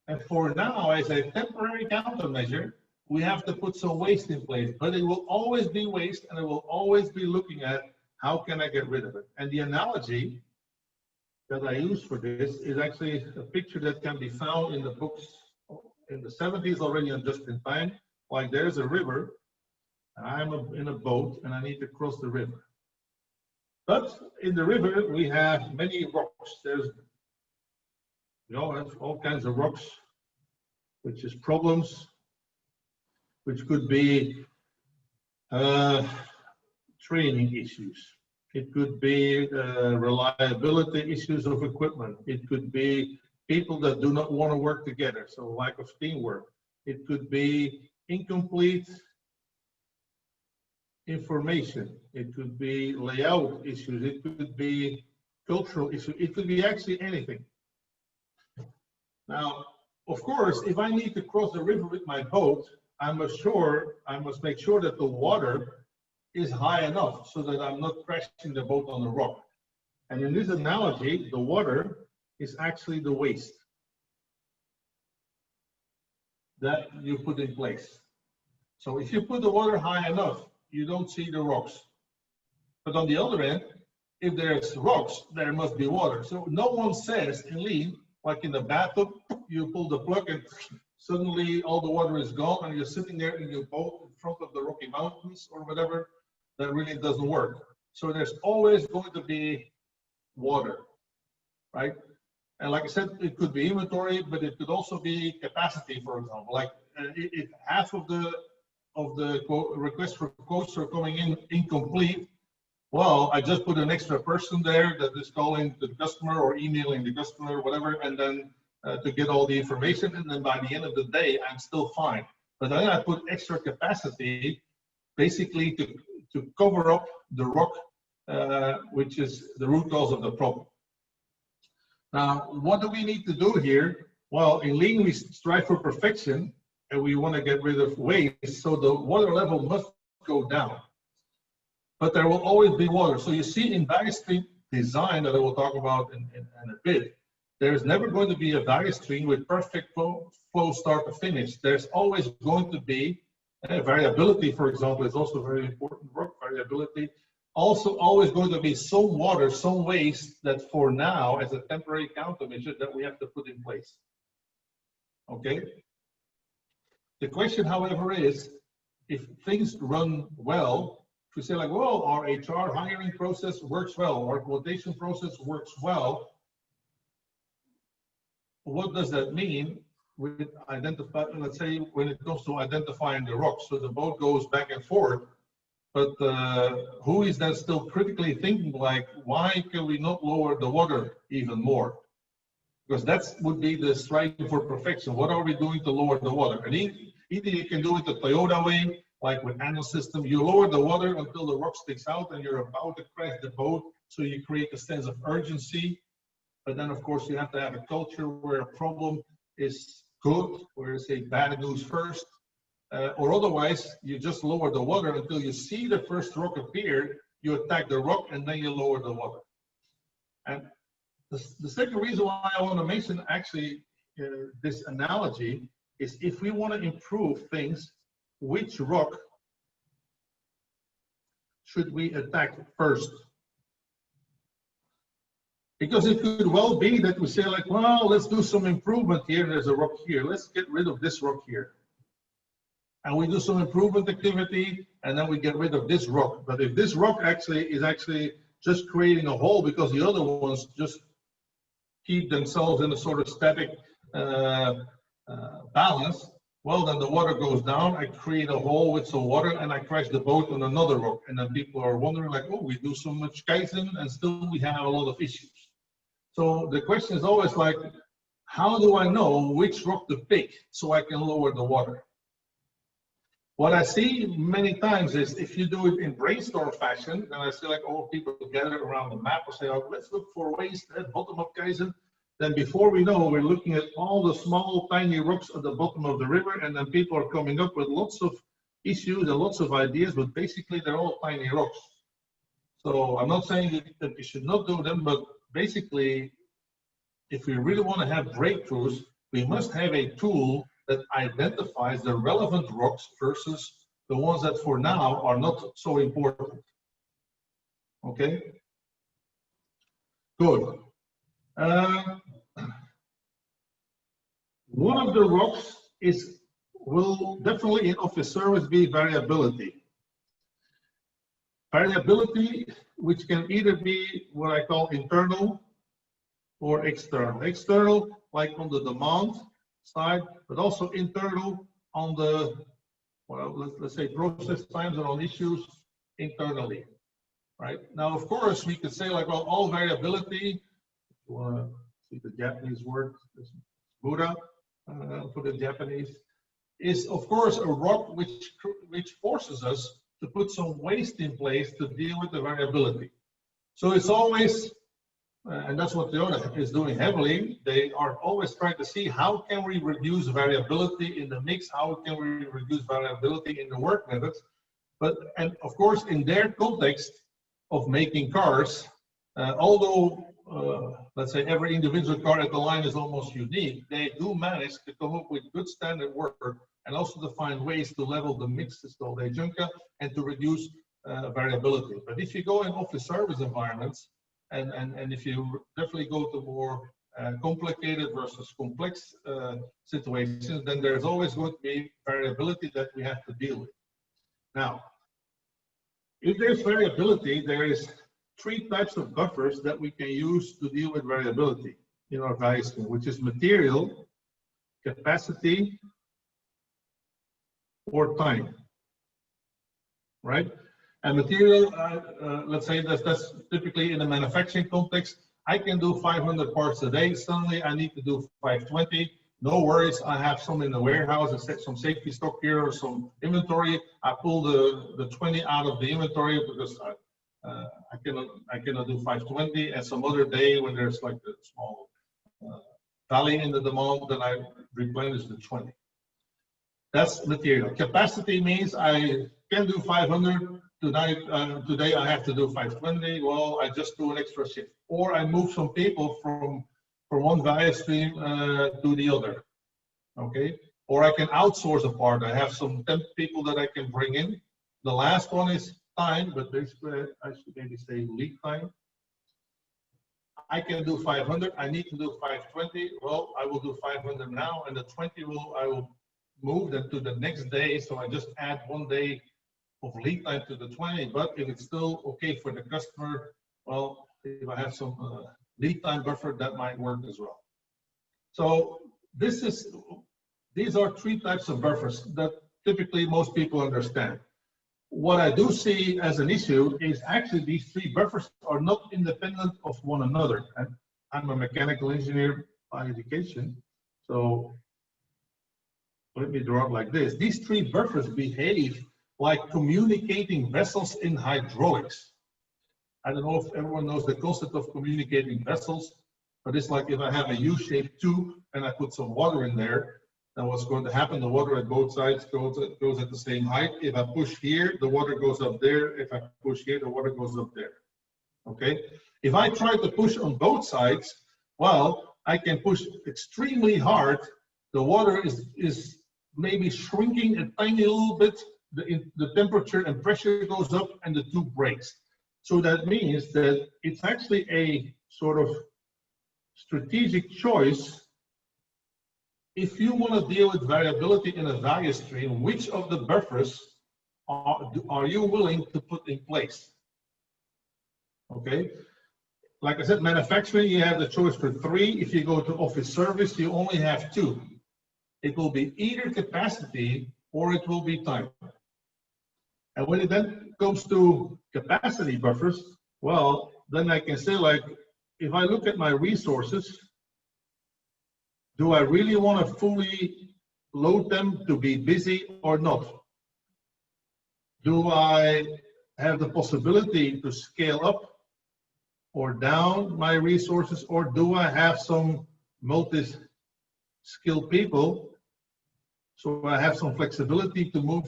and for now, as a temporary countermeasure, we have to put some waste in place, but it will always be waste, and it will always be looking at how can I get rid of it. And the analogy that I use for this is actually a picture that can be found in the books in the 70s already on Just in Time. Like there's a river, and I'm in a boat, and I need to cross the river. But in the river, we have many rocks. There's, all kinds of rocks, which is problems, which could be training issues. It could be reliability issues of equipment. It could be people that do not want to work together, so lack of teamwork. It could be incomplete information. It could be layout issues. It could be cultural issues. It could be actually anything. Now, of course, if I need to cross the river with my boat, I must make sure that the water is high enough so that I'm not crashing the boat on the rock. And in this analogy, the water is actually the waste that you put in place. So if you put the water high enough, you don't see the rocks. But on the other end, if there's rocks, there must be water. So no one says in lean, like in the bathtub, you pull the plug and suddenly all the water is gone and you're sitting there in your boat in front of the Rocky Mountains or whatever. That really doesn't work. So there's always going to be water, right? And like I said, it could be inventory, but it could also be capacity, for example. Like if half of the requests for quotes are coming in incomplete, well, I just put an extra person there that is calling the customer or emailing the customer or whatever, and then to get all the information. And then by the end of the day, I'm still fine. But then I put extra capacity basically to cover up the rock, which is the root cause of the problem. Now, what do we need to do here? Well, in lean, we strive for perfection, and we want to get rid of waste, so the water level must go down. But there will always be water. So you see in value stream design that I will talk about in a bit, there's never going to be a value stream with perfect flow start to finish. There's always going to be variability, for example, is also very important. Rock variability. Also, always going to be some water, some waste that for now, as a temporary countermeasure, that we have to put in place. Okay? The question, however, is if things run well, if we say like, well, our HR hiring process works well, our quotation process works well, what does that mean? With let's say when it comes to identifying the rocks, so the boat goes back and forth, but who is then still critically thinking like, why can we not lower the water even more? Because that would be the striving for perfection. What are we doing to lower the water? And either you can do it the Toyota way, like with annual system, you lower the water until the rock sticks out and you're about to crash the boat, so you create a sense of urgency. But then of course you have to have a culture where a problem is good, where you say bad news first, or otherwise you just lower the water until you see the first rock appear, you attack the rock and then you lower the water. And the second reason why I want to mention actually this analogy is if we want to improve things, which rock should we attack first? Because it could well be that we say like, well, let's do some improvement here. There's a rock here. Let's get rid of this rock here. And we do some improvement activity, and then we get rid of this rock. But if this rock is actually just creating a hole because the other ones just keep themselves in a sort of static balance, well, then the water goes down, I create a hole with some water, and I crash the boat on another rock. And then people are wondering like, oh, we do so much Kaizen, and still we have a lot of issues. So the question is always like, how do I know which rock to pick so I can lower the water? What I see many times is if you do it in brainstorm fashion, then I see like all people gather around the map and say, oh, let's look for waste, bottom-up Kaizen. then before we know, we're looking at all the small, tiny rocks at the bottom of the river, and then people are coming up with lots of issues and lots of ideas, but basically they're all tiny rocks. So I'm not saying that you should not do them, but basically, if we really want to have breakthroughs, we must have a tool that identifies the relevant rocks versus the ones that for now are not so important. Okay? Good. One of the rocks will definitely in office service be variability. Variability, which can either be what I call internal or external. External, like on the demand side, but also internal on the, well, let's say process times and on issues internally, right? Now, of course, we could say like, well, all variability, if you want to see the Japanese word, Buddha for the Japanese, is of course a rock which forces us to put some waste in place to deal with the variability. So it's always, and that's what Toyota is doing heavily, they are always trying to see how can we reduce variability in the mix, how can we reduce variability in the work methods. But, and of course, in their context of making cars, although let's say every individual car at the line is almost unique, they do manage to come up with good standard work and also to find ways to level the mix, it's called a junka, and to reduce variability. But if you go in office service environments, and if you definitely go to more complicated versus complex situations, then there's always going to be variability that we have to deal with. Now, if there's variability, there is 3 types of buffers that we can use to deal with variability in our value stream, which is material, capacity, or time, right? And material, let's say that's typically in the manufacturing context. I can do 500 parts a day. Suddenly I need to do 520. No worries, I have some in the warehouse, I set some safety stock here or some inventory. I pull the 20 out of the inventory because I cannot do 520. And some other day when there's like a small valley in the demand, then I replenish the 20. That's material. Capacity means I can do 500. Tonight, today I have to do 520. Well, I just do an extra shift, or I move some people from one value stream to the other. Okay, or I can outsource a part. I have some temp people that I can bring in. The last one is time, but basically I should maybe say lead time. I can do 500. I need to do 520. Well, I will do 500 now, and the 20 I will move them to the next day. So I just add 1 day of lead time to the 20. But if it's still okay for the customer, well, if I have some lead time buffer, that might work as well. So these are 3 types of buffers that typically most people understand. What I do see as an issue is actually these 3 buffers are not independent of one another. And I'm a mechanical engineer by education, so let me draw it like this. These 3 buffers behave like communicating vessels in hydraulics. I don't know if everyone knows the concept of communicating vessels, but it's like if I have a U-shaped tube and I put some water in there, then what's going to happen? The water at both sides goes at the same height. If I push here, the water goes up there. If I push here, the water goes up there. Okay? If I try to push on both sides, well, I can push extremely hard. The water is maybe shrinking a tiny little bit. The temperature and pressure goes up and the tube breaks. So that means that it's actually a sort of strategic choice. If you want to deal with variability in a value stream, which of the buffers are you willing to put in place? Okay, like I said, manufacturing, you have the choice for 3. If you go to office service, you only have 2. It will be either capacity or it will be time. And when it then comes to capacity buffers, well, then I can say, like, if I look at my resources, do I really want to fully load them to be busy or not? Do I have the possibility to scale up or down my resources, or do I have some multi-skilled people so I have some flexibility to move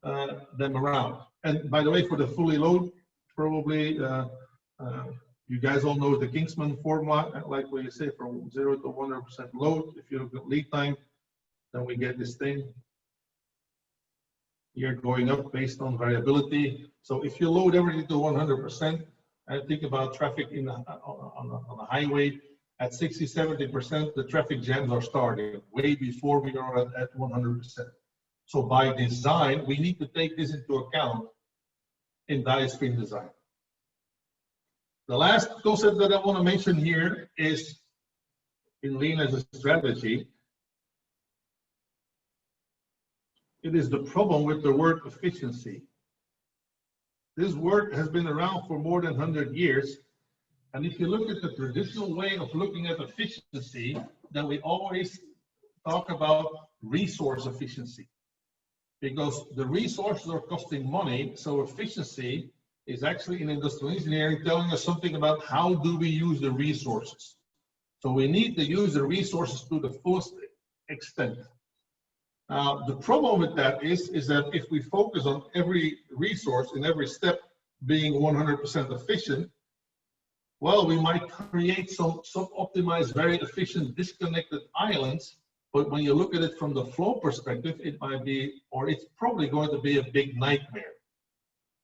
them around? And by the way, for the fully load, probably you guys all know the Kingsman formula, like what you say, from 0 to 100% load. If you look at lead time, then we get this thing here going up based on variability. So if you load everything to 100%, and think about traffic in on the highway, at 60, 70%, the traffic jams are starting way before we are at 100%. So by design, we need to take this into account in value stream design. The last concept that I want to mention here is in lean as a strategy. It is the problem with the word efficiency. This word has been around for more than 100 years. And if you look at the traditional way of looking at efficiency, then we always talk about resource efficiency, because the resources are costing money. So efficiency is actually in industrial engineering telling us something about how do we use the resources. So we need to use the resources to the fullest extent. The problem with that is that if we focus on every resource in every step being 100% efficient, well, we might create some optimized, very efficient, disconnected islands. But when you look at it from the flow perspective, it might be, or it's probably going to be a big nightmare.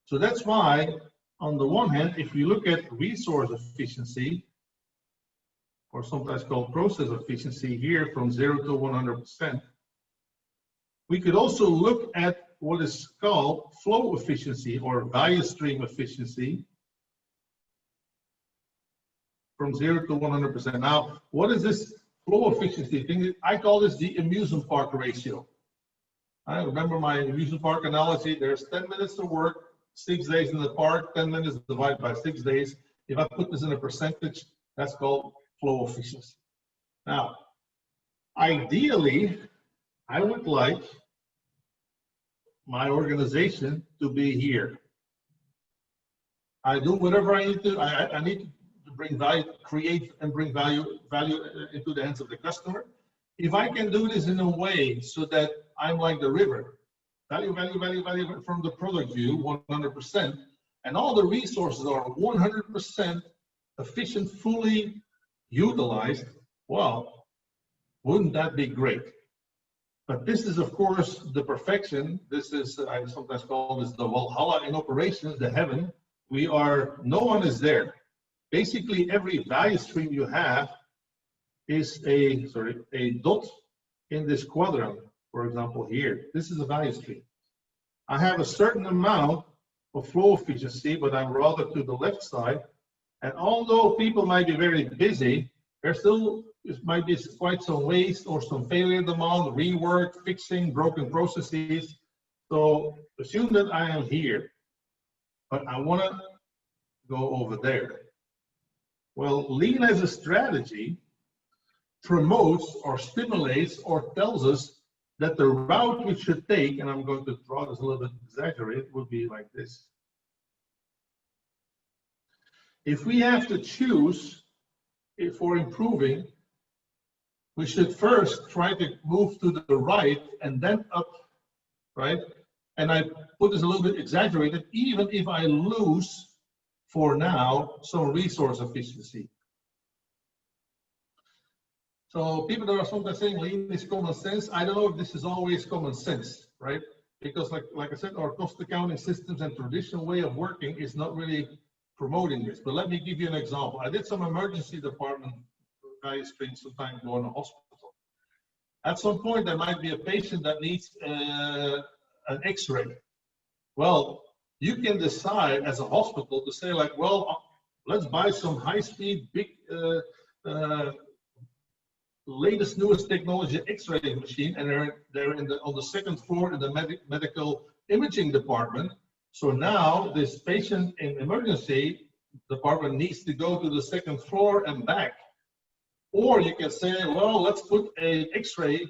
So that's why, on the one hand, if you look at resource efficiency, or sometimes called process efficiency here from 0 to 100%, we could also look at what is called flow efficiency or value stream efficiency from 0 to 100%. Now, what is this flow efficiency thing? I call this the amusement park ratio. I remember my amusement park analogy. There's 10 minutes to work, 6 days in the park, 10 minutes divided by 6 days. If I put this in a percentage, that's called flow efficiency. Now, ideally, I would like my organization to be here. I do whatever I need to. I need to bring value, create and bring value into the hands of the customer. If I can do this in a way so that I'm like the river, value from the product view, 100%, and all the resources are 100% efficient, fully utilized, well, wouldn't that be great? But this is, of course, the perfection. This is, I sometimes call this the Valhalla in operations, the heaven. No one is there. Basically, every value stream you have is a dot in this quadrant, for example, here. This is a value stream. I have a certain amount of flow efficiency, but I'm rather to the left side. And although people might be very busy, there still might be quite some waste or some failure demand, rework, fixing, broken processes. So assume that I am here, but I want to go over there. Well, lean as a strategy promotes or stimulates or tells us that the route we should take, and I'm going to draw this a little bit exaggerated, would be like this. If we have to choose for improving, we should first try to move to the right and then up, right? And I put this a little bit exaggerated, even if I lose for now some resource efficiency. So people that are sometimes saying lean is common sense. I don't know if this is always common sense, right? Because like I said, our cost accounting systems and traditional way of working is not really promoting this. But let me give you an example. I did some emergency department value streams sometime ago in a hospital. At some point, there might be a patient that needs an X-ray. Well, you can decide as a hospital to say like, well, let's buy some high-speed, big, latest, newest technology X-ray machine, and they're on the second floor in the medical imaging department. So now this patient in emergency department needs to go to the second floor and back. Or you can say, well, let's put an X-ray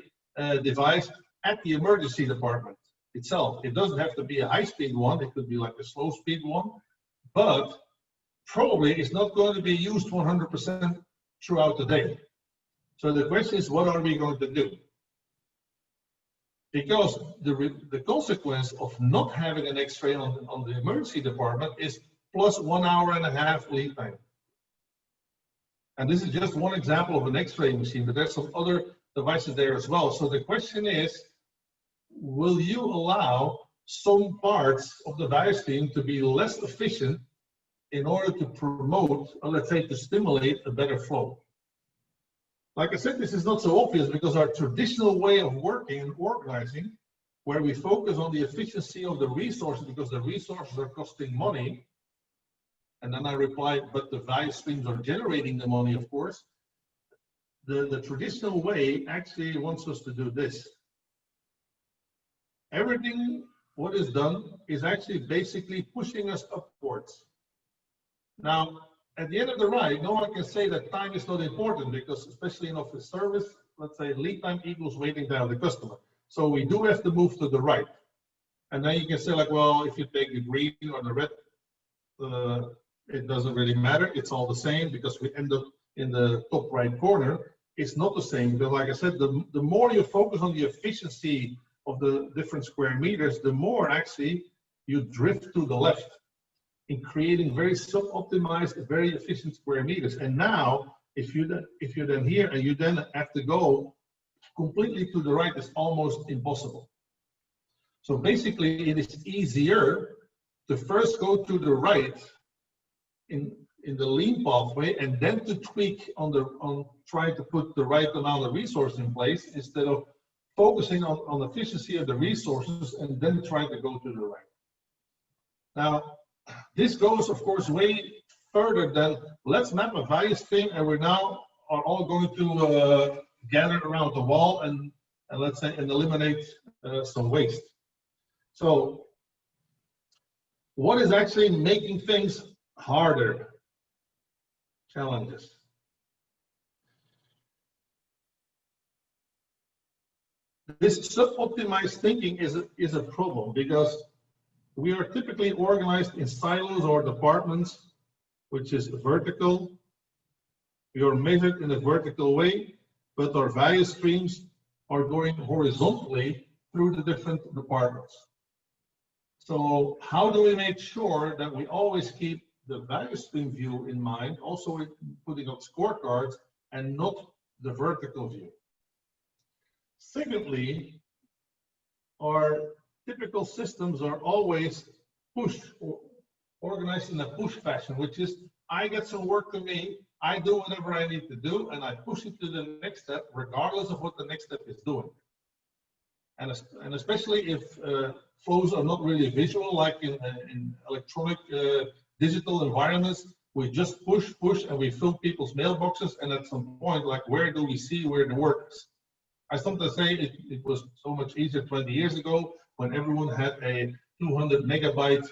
device at the emergency department itself. It doesn't have to be a high-speed one. It could be like a slow-speed one. But probably is not going to be used 100% throughout the day. So the question is, what are we going to do? Because the consequence of not having an X-ray on the emergency department is plus 1.5 hours lead time. And this is just one example of an X-ray machine, but there's some other devices there as well. So the question is, will you allow some parts of the value stream to be less efficient in order to promote, or let's say to stimulate a better flow? Like I said, this is not so obvious because our traditional way of working and organizing, where we focus on the efficiency of the resources because the resources are costing money, and then I reply, but the value streams are generating the money, of course. The traditional way actually wants us to do this. Everything what is done is actually basically pushing us upwards. Now, at the end of the ride, no one can say that time is not important because especially in office service, let's say lead time equals waiting time of the customer. So we do have to move to the right. And then you can say like, well, if you take the green or the red, it doesn't really matter. It's all the same because we end up in the top right corner. It's not the same, but like I said, the more you focus on the efficiency of the different square meters, the more actually you drift to the left in creating very sub-optimized, very efficient square meters. And now, if you're then here and you then have to go completely to the right, it's almost impossible. So basically, it is easier to first go to the right in the lean pathway, and then to tweak on trying to put the right amount of resources in place instead of focusing on efficiency of the resources and then trying to go to the right. Now, this goes, of course, way further than let's map a value stream and we now are all going to gather around the wall and let's say and eliminate some waste. So what is actually making things harder? Challenges. This sub-optimized thinking is a problem because we are typically organized in silos or departments, which is vertical. We are measured in a vertical way, but our value streams are going horizontally through the different departments. So how do we make sure that we always keep the value stream view in mind, also putting up scorecards and not the vertical view? Secondly, our typical systems are always pushed or organized in a push fashion, which is I get some work to me, I do whatever I need to do, and I push it to the next step, regardless of what the next step is doing. And especially if flows are not really visual, like in electronic digital environments, we just push, and we fill people's mailboxes, and at some point, like, where do we see where the work is? I sometimes say it was so much easier 20 years ago when everyone had a 200 megabyte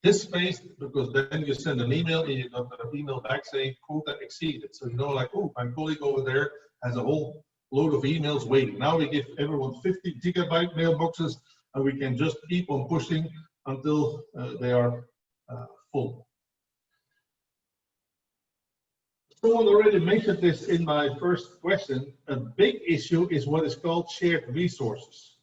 disk space, because then you send an email and you got an email back saying quota exceeded. So you know, like, oh, my colleague over there has a whole load of emails waiting. Now we give everyone 50 gigabyte mailboxes, and we can just keep on pushing until they are full. Someone already mentioned this in my first question. A big issue is what is called shared resources.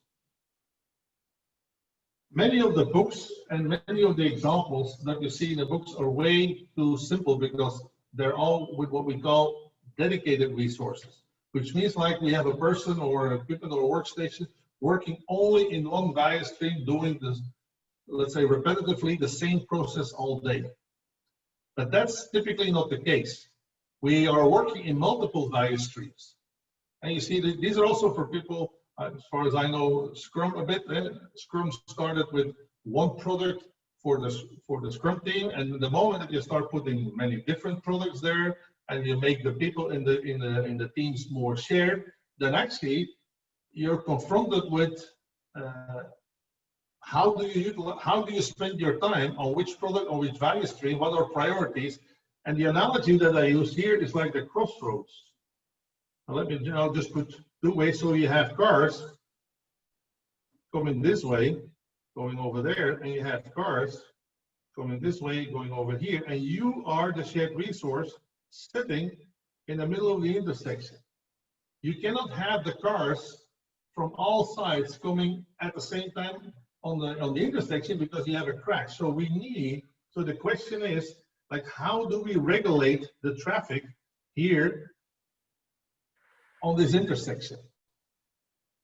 Many of the books and many of the examples that you see in the books are way too simple because they're all with what we call dedicated resources, which means like we have a person or equipment or a workstation working only in one value stream, doing this, let's say repetitively, the same process all day. But that's typically not the case. We are working in multiple value streams. And you see that these are also for people, as far as I know, Scrum a bit. Scrum started with one product for the Scrum team, and the moment that you start putting many different products there, and you make the people in the teams more shared, then actually you're confronted with how do you spend your time on which product or which value stream? What are priorities? And the analogy that I use here is like the crossroads. Now let me just put two ways. So you have cars coming this way, going over there, and you have cars coming this way, going over here, and you are the shared resource sitting in the middle of the intersection. You cannot have the cars from all sides coming at the same time on the intersection because you have a crash. So so the question is, like, how do we regulate the traffic here on this intersection?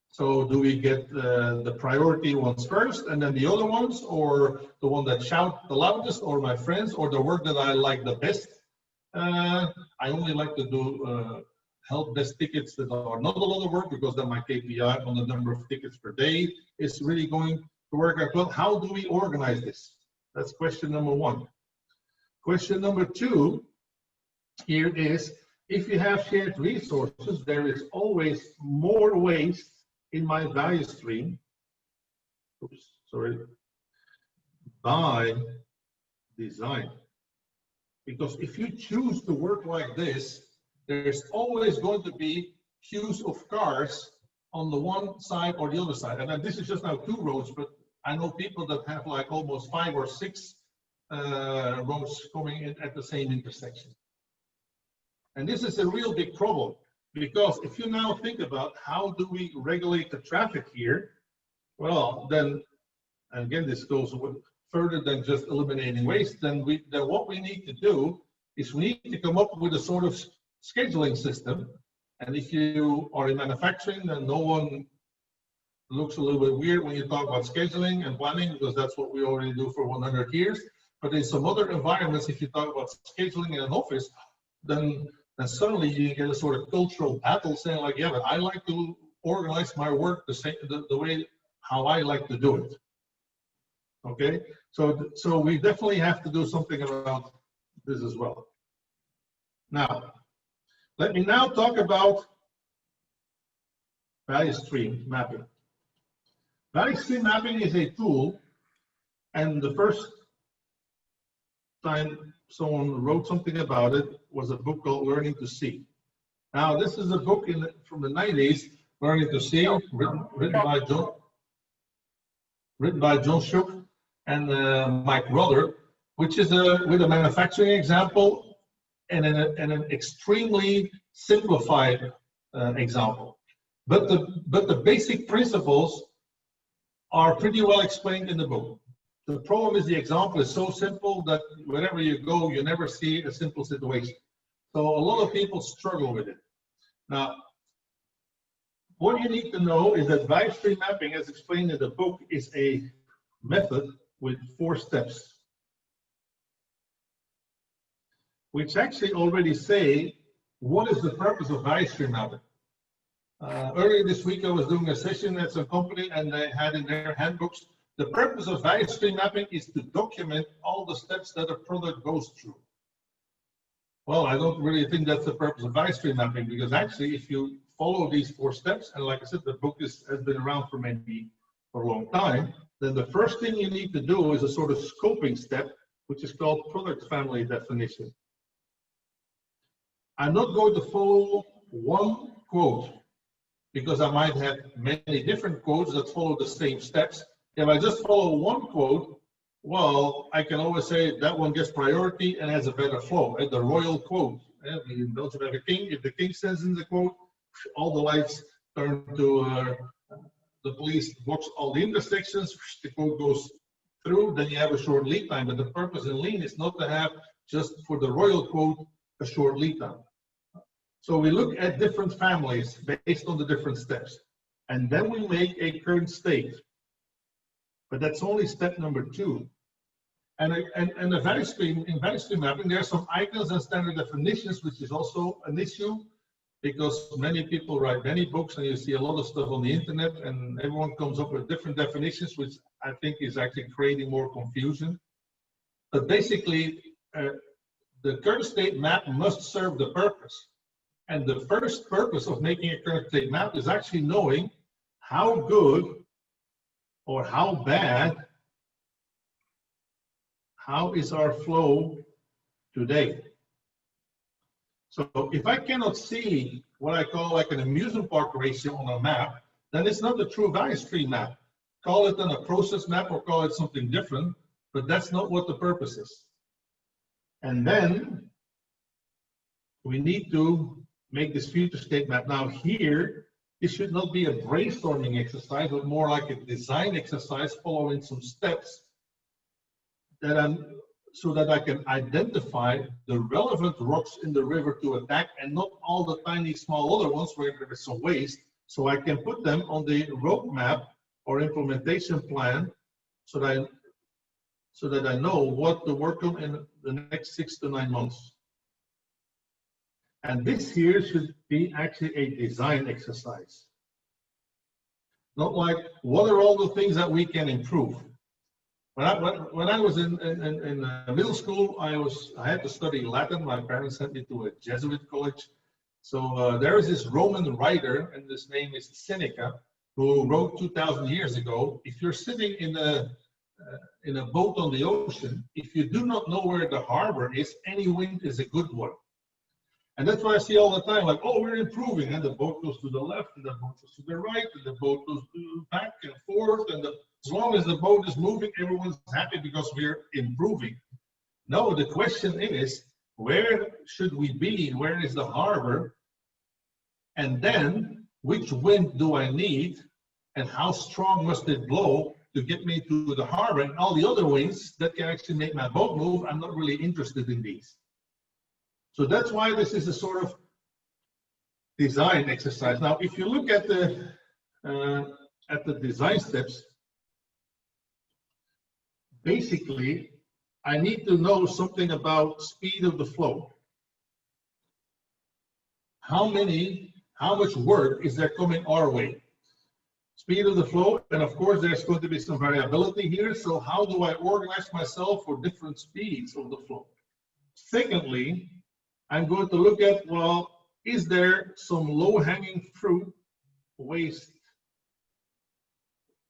So do we get the priority ones first and then the other ones, or the one that shout the loudest, or my friends, or the work that I like the best? I only like to do help desk tickets that are not a lot of work, because then my KPI on the number of tickets per day is really going to work out well. How do we organize this? That's question number one. Question number two here is, if you have shared resources, there is always more waste in my value stream, by design. Because if you choose to work like this, there's always going to be queues of cars on the one side or the other side. And this is just now 2 roads, but I know people that have like almost 5 or 6 roads coming in at the same intersection. And this is a real big problem, because if you now think about how do we regulate the traffic here, well, then, and again, this goes further than just eliminating waste, then what we need to do is we need to come up with a sort of scheduling system. And if you are in manufacturing, then no one looks a little bit weird when you talk about scheduling and planning, because that's what we already do for 100 years. But in some other environments, if you talk about scheduling in an office, then suddenly you get a sort of cultural battle saying like, yeah, but I like to organize my work the way how I like to do it. Okay, so we definitely have to do something about this as well. Now, let me now talk about value stream mapping. Value stream mapping is a tool, and the first time someone wrote something about it was a book called Learning to See. Now, this is a book from the 90s, Learning to See, written by John Shook and Mike Ruther, which is with a manufacturing example and an extremely simplified example. But the basic principles are pretty well explained in the book. The problem is the example is so simple that wherever you go, you never see a simple situation. So a lot of people struggle with it. Now, what you need to know is that value stream mapping, as explained in the book, is a method with 4 steps, which actually already say what is the purpose of value stream mapping. Earlier this week, I was doing a session at some company, and they had in their handbooks, the purpose of value stream mapping is to document all the steps that a product goes through. Well, I don't really think that's the purpose of value stream mapping, because actually, if you follow these 4 steps, and like I said, the book has been around for a long time, then the first thing you need to do is a sort of scoping step, which is called product family definition. I'm not going to follow one quote, because I might have many different quotes that follow the same steps. If I just follow one quote, well, I can always say that one gets priority and has a better flow. The royal quote. In Belgium, have a king. If the king says in the quote, all the lights turn to the police blocks all the intersections, the quote goes through, then you have a short lead time. But the purpose in lean is not to have just for the royal quote a short lead time. So we look at different families based on the different steps, and then we make a current state. But that's only step number 2. And the value stream, in value stream mapping, there are some icons and standard definitions, which is also an issue, because many people write many books, and you see a lot of stuff on the internet, and everyone comes up with different definitions, which I think is actually creating more confusion. But basically, the current state map must serve the purpose. And the first purpose of making a current state map is actually knowing how good or how bad, how is our flow today? So if I cannot see what I call like an amusement park ratio on a map, then it's not a true value stream map. call it a process map or call it something different, but that's not what the purpose is. And then we need to make this future state map. Now here, this should not be a brainstorming exercise, but more like a design exercise following some steps that so that I can identify the relevant rocks in the river to attack and not all the tiny small other ones where there is some waste. So I can put them on the roadmap or implementation plan so that I know what to work on in the next 6 to 9 months. And this here should be actually a design exercise. Not like, what are all the things that we can improve? When I was in middle school, I had to study Latin. My parents sent me to a Jesuit college. So there is this Roman writer, and his name is Seneca, who wrote 2,000 years ago, if you're sitting in a boat on the ocean, if you do not know where the harbor is, any wind is a good one. And that's what I see all the time, like, oh, we're improving, and the boat goes to the left, and the boat goes to the right, and the boat goes back and forth, and as long as the boat is moving, everyone's happy because we're improving. No, the question is, where should we be? Where is the harbor? And then, which wind do I need? And how strong must it blow to get me to the harbor? And all the other winds that can actually make my boat move, I'm not really interested in these. So that's why this is a sort of design exercise. Now, if you look at the design steps, basically, I need to know something about speed of the flow. How much work is there coming our way? Speed of the flow, and of course, there's going to be some variability here. So how do I organize myself for different speeds of the flow? Secondly, I'm going to look at, well, is there some low-hanging fruit waste?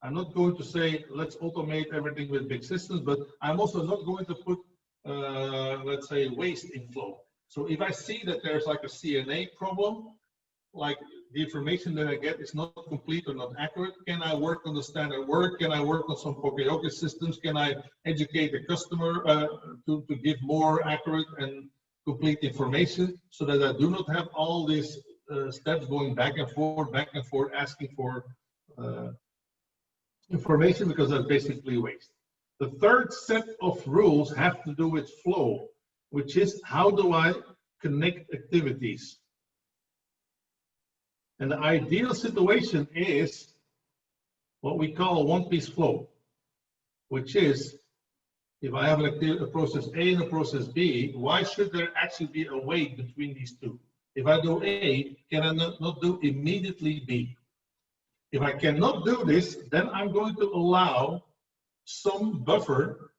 I'm not going to say, let's automate everything with big systems, but I'm also not going to put, let's say, waste in flow. So if I see that there's like a CNA problem, like the information that I get is not complete or not accurate, can I work on the standard work? Can I work on some Coca systems? Can I educate the customer to give more accurate and complete information so that I do not have all these steps going back and forth, asking for information, because that's basically waste. The third set of rules have to do with flow, which is how do I connect activities? And the ideal situation is what we call a one-piece flow, which is if I have a process A and a process B, why should there actually be a wait between these two? If I do A, can I not do immediately B? If I cannot do this, then I'm going to allow some buffer,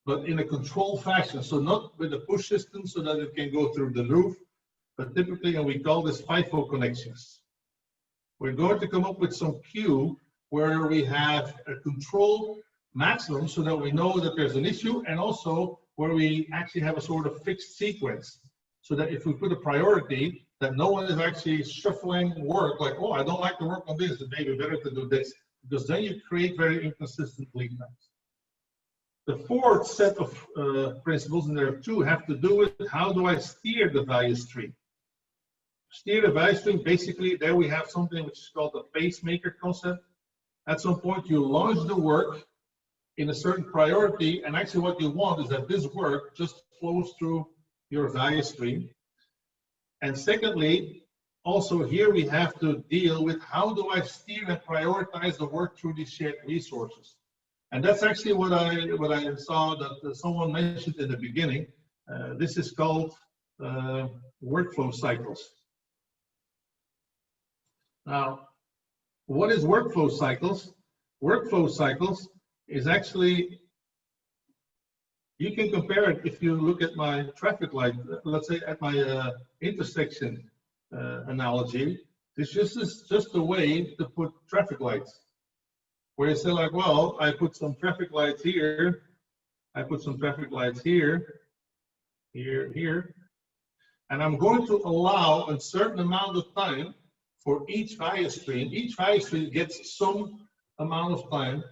but in a controlled fashion. So not with a push system so that it can go through the roof, but typically, and we call this FIFO connections. We're going to come up with some queue where we have a control maximum so that we know that there's an issue, and also where we actually have a sort of fixed sequence so that if we put a priority, that no one is actually shuffling work like, oh, I don't like to work on this, it may be better to do this, because then you create very inconsistent lead times. The fourth set of principles, and there are two, have to do with how do I steer the value stream. Steer the value stream, basically, there we have something which is called the pacemaker concept. At some point, you launch the work in a certain priority, and actually what you want is that this work just flows through your value stream. And secondly, also here we have to deal with how do I steer and prioritize the work through these shared resources. And that's actually what I saw that someone mentioned in the beginning. This is called workflow cycles. Now, what is workflow cycles? Workflow cycles is actually, you can compare it if you look at my traffic light, let's say at my intersection analogy. This is just a way to put traffic lights. Where you say like, well, I put some traffic lights here, I put some traffic lights here, here, and I'm going to allow a certain amount of time for each value stream. Each value stream gets some amount of time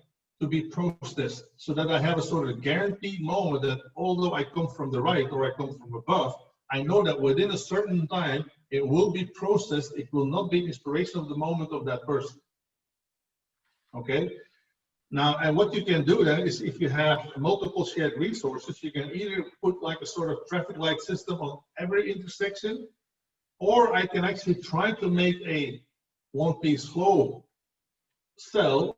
to be processed, so that I have a sort of guaranteed moment that although I come from the right or I come from above, I know that within a certain time it will be processed. It will not be inspiration of the moment of that person. Okay. Now, and what you can do then is, if you have multiple shared resources, you can either put like a sort of traffic light system on every intersection, or I can actually try to make a one-piece flow cell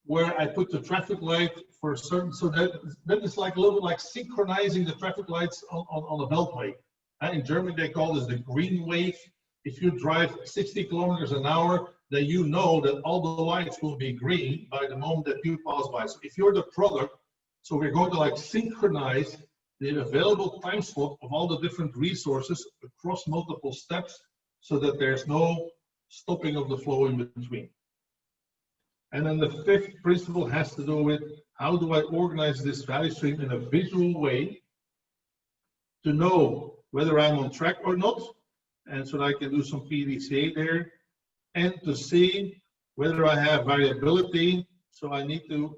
where I put the traffic light for a certain, so that is like a little bit like synchronizing the traffic lights on a beltway. In Germany, they call this the green wave. If you drive 60 kilometers an hour, then you know that all the lights will be green by the moment that you pass by. So if you're the product, so we're going to like synchronize the available time slot of all the different resources across multiple steps, so that there's no stopping of the flow in between. And then the fifth principle has to do with, how do I organize this value stream in a visual way to know whether I'm on track or not, and so that I can do some PDCA there, and to see whether I have variability. So I need to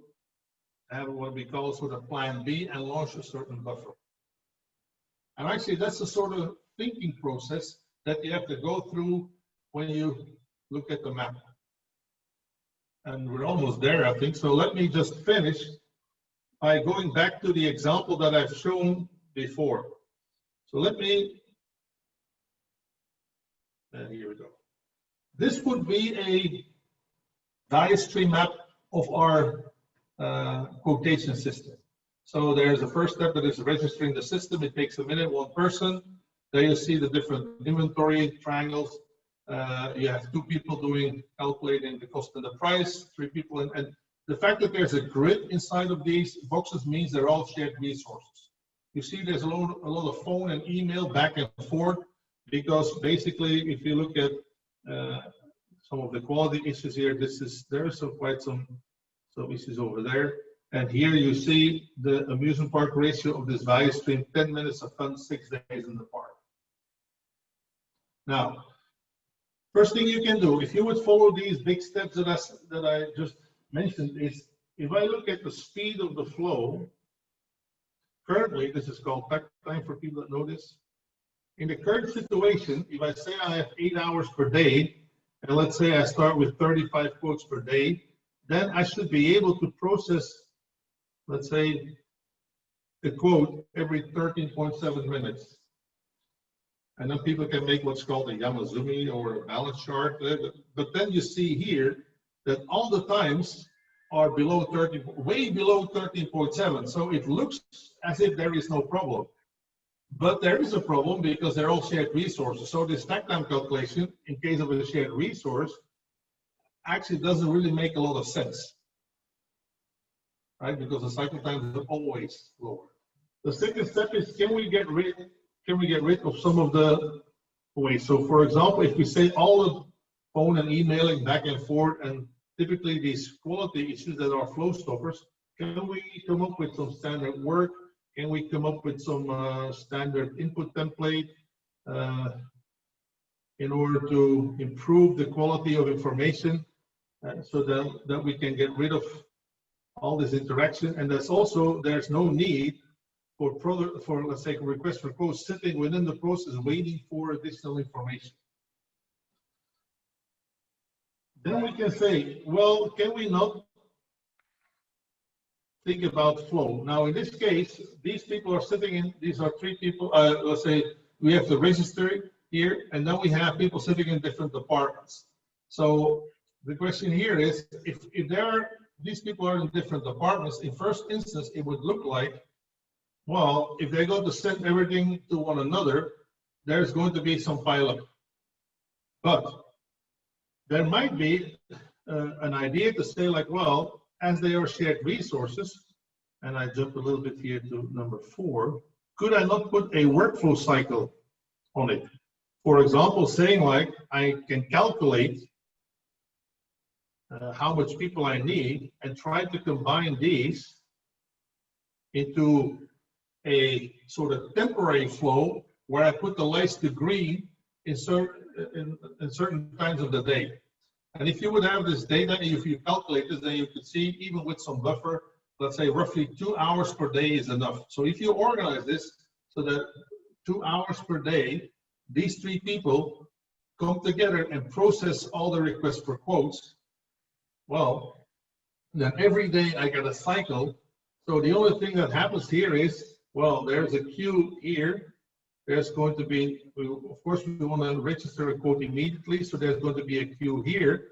have what we call sort of plan B and launch a certain buffer. And actually, that's the sort of thinking process that you have to go through when you look at the map. And we're almost there, I think. So let me just finish by going back to the example that I've shown before. So let me, and here we go. This would be a value stream map of our quotation system. So there's a first step that is registering the system. It takes a minute, one person. There you see the different inventory triangles. You have two people doing calculating the cost and the price, three people, and the fact that there's a grid inside of these boxes means they're all shared resources. You see there's a lot of phone and email back and forth, because basically if you look at some of the quality issues here, there are quite some issues over there. And here you see the amusement park ratio of this value stream: 10 minutes of fun, 6 days in the park. Now, first thing you can do, if you would follow these big steps that I just mentioned, is if I look at the speed of the flow, currently, this is called takt time for people that know this. In the current situation, if I say I have 8 hours per day, and let's say I start with 35 quotes per day, then I should be able to process, let's say, a quote every 13.7 minutes. And then people can make what's called a Yamazumi or a balance chart. But then you see here that all the times are below 30, way below 13.7. So it looks as if there is no problem. But there is a problem, because they're all shared resources. So this takt time calculation, in case of a shared resource, actually doesn't really make a lot of sense, right? Because the cycle times are always lower. The second step is, can we get rid of some of the waste? So for example, if we say all the phone and emailing back and forth, and typically these quality issues that are flow stoppers, can we come up with some standard work? Can we come up with some standard input template in order to improve the quality of information, so that we can get rid of all this interaction? And there's no need for let's say, request for quotes sitting within the process waiting for additional information. Then we can say, well, can we not think about flow? Now, in this case, these people are sitting in, these are three people, let's say we have the register here, and then we have people sitting in different departments. So the question here is, if these people are in different departments, in first instance, it would look like, well, if they're going to send everything to one another, there's going to be some pileup. But there might be an idea to say, like, well, as they are shared resources, and I jump a little bit here to number 4, could I not put a workflow cycle on it? For example, saying like, I can calculate how much people I need and try to combine these into a sort of temporary flow where I put the lights to green in certain times of the day. And if you would have this data, if you calculate this, then you could see even with some buffer, let's say roughly 2 hours per day is enough. So if you organize this so that 2 hours per day, these 3 people come together and process all the requests for quotes, well, then every day I get a cycle. So the only thing that happens here is, well, there's a queue here. There's going to be, of course, we want to register a quote immediately. So there's going to be a queue here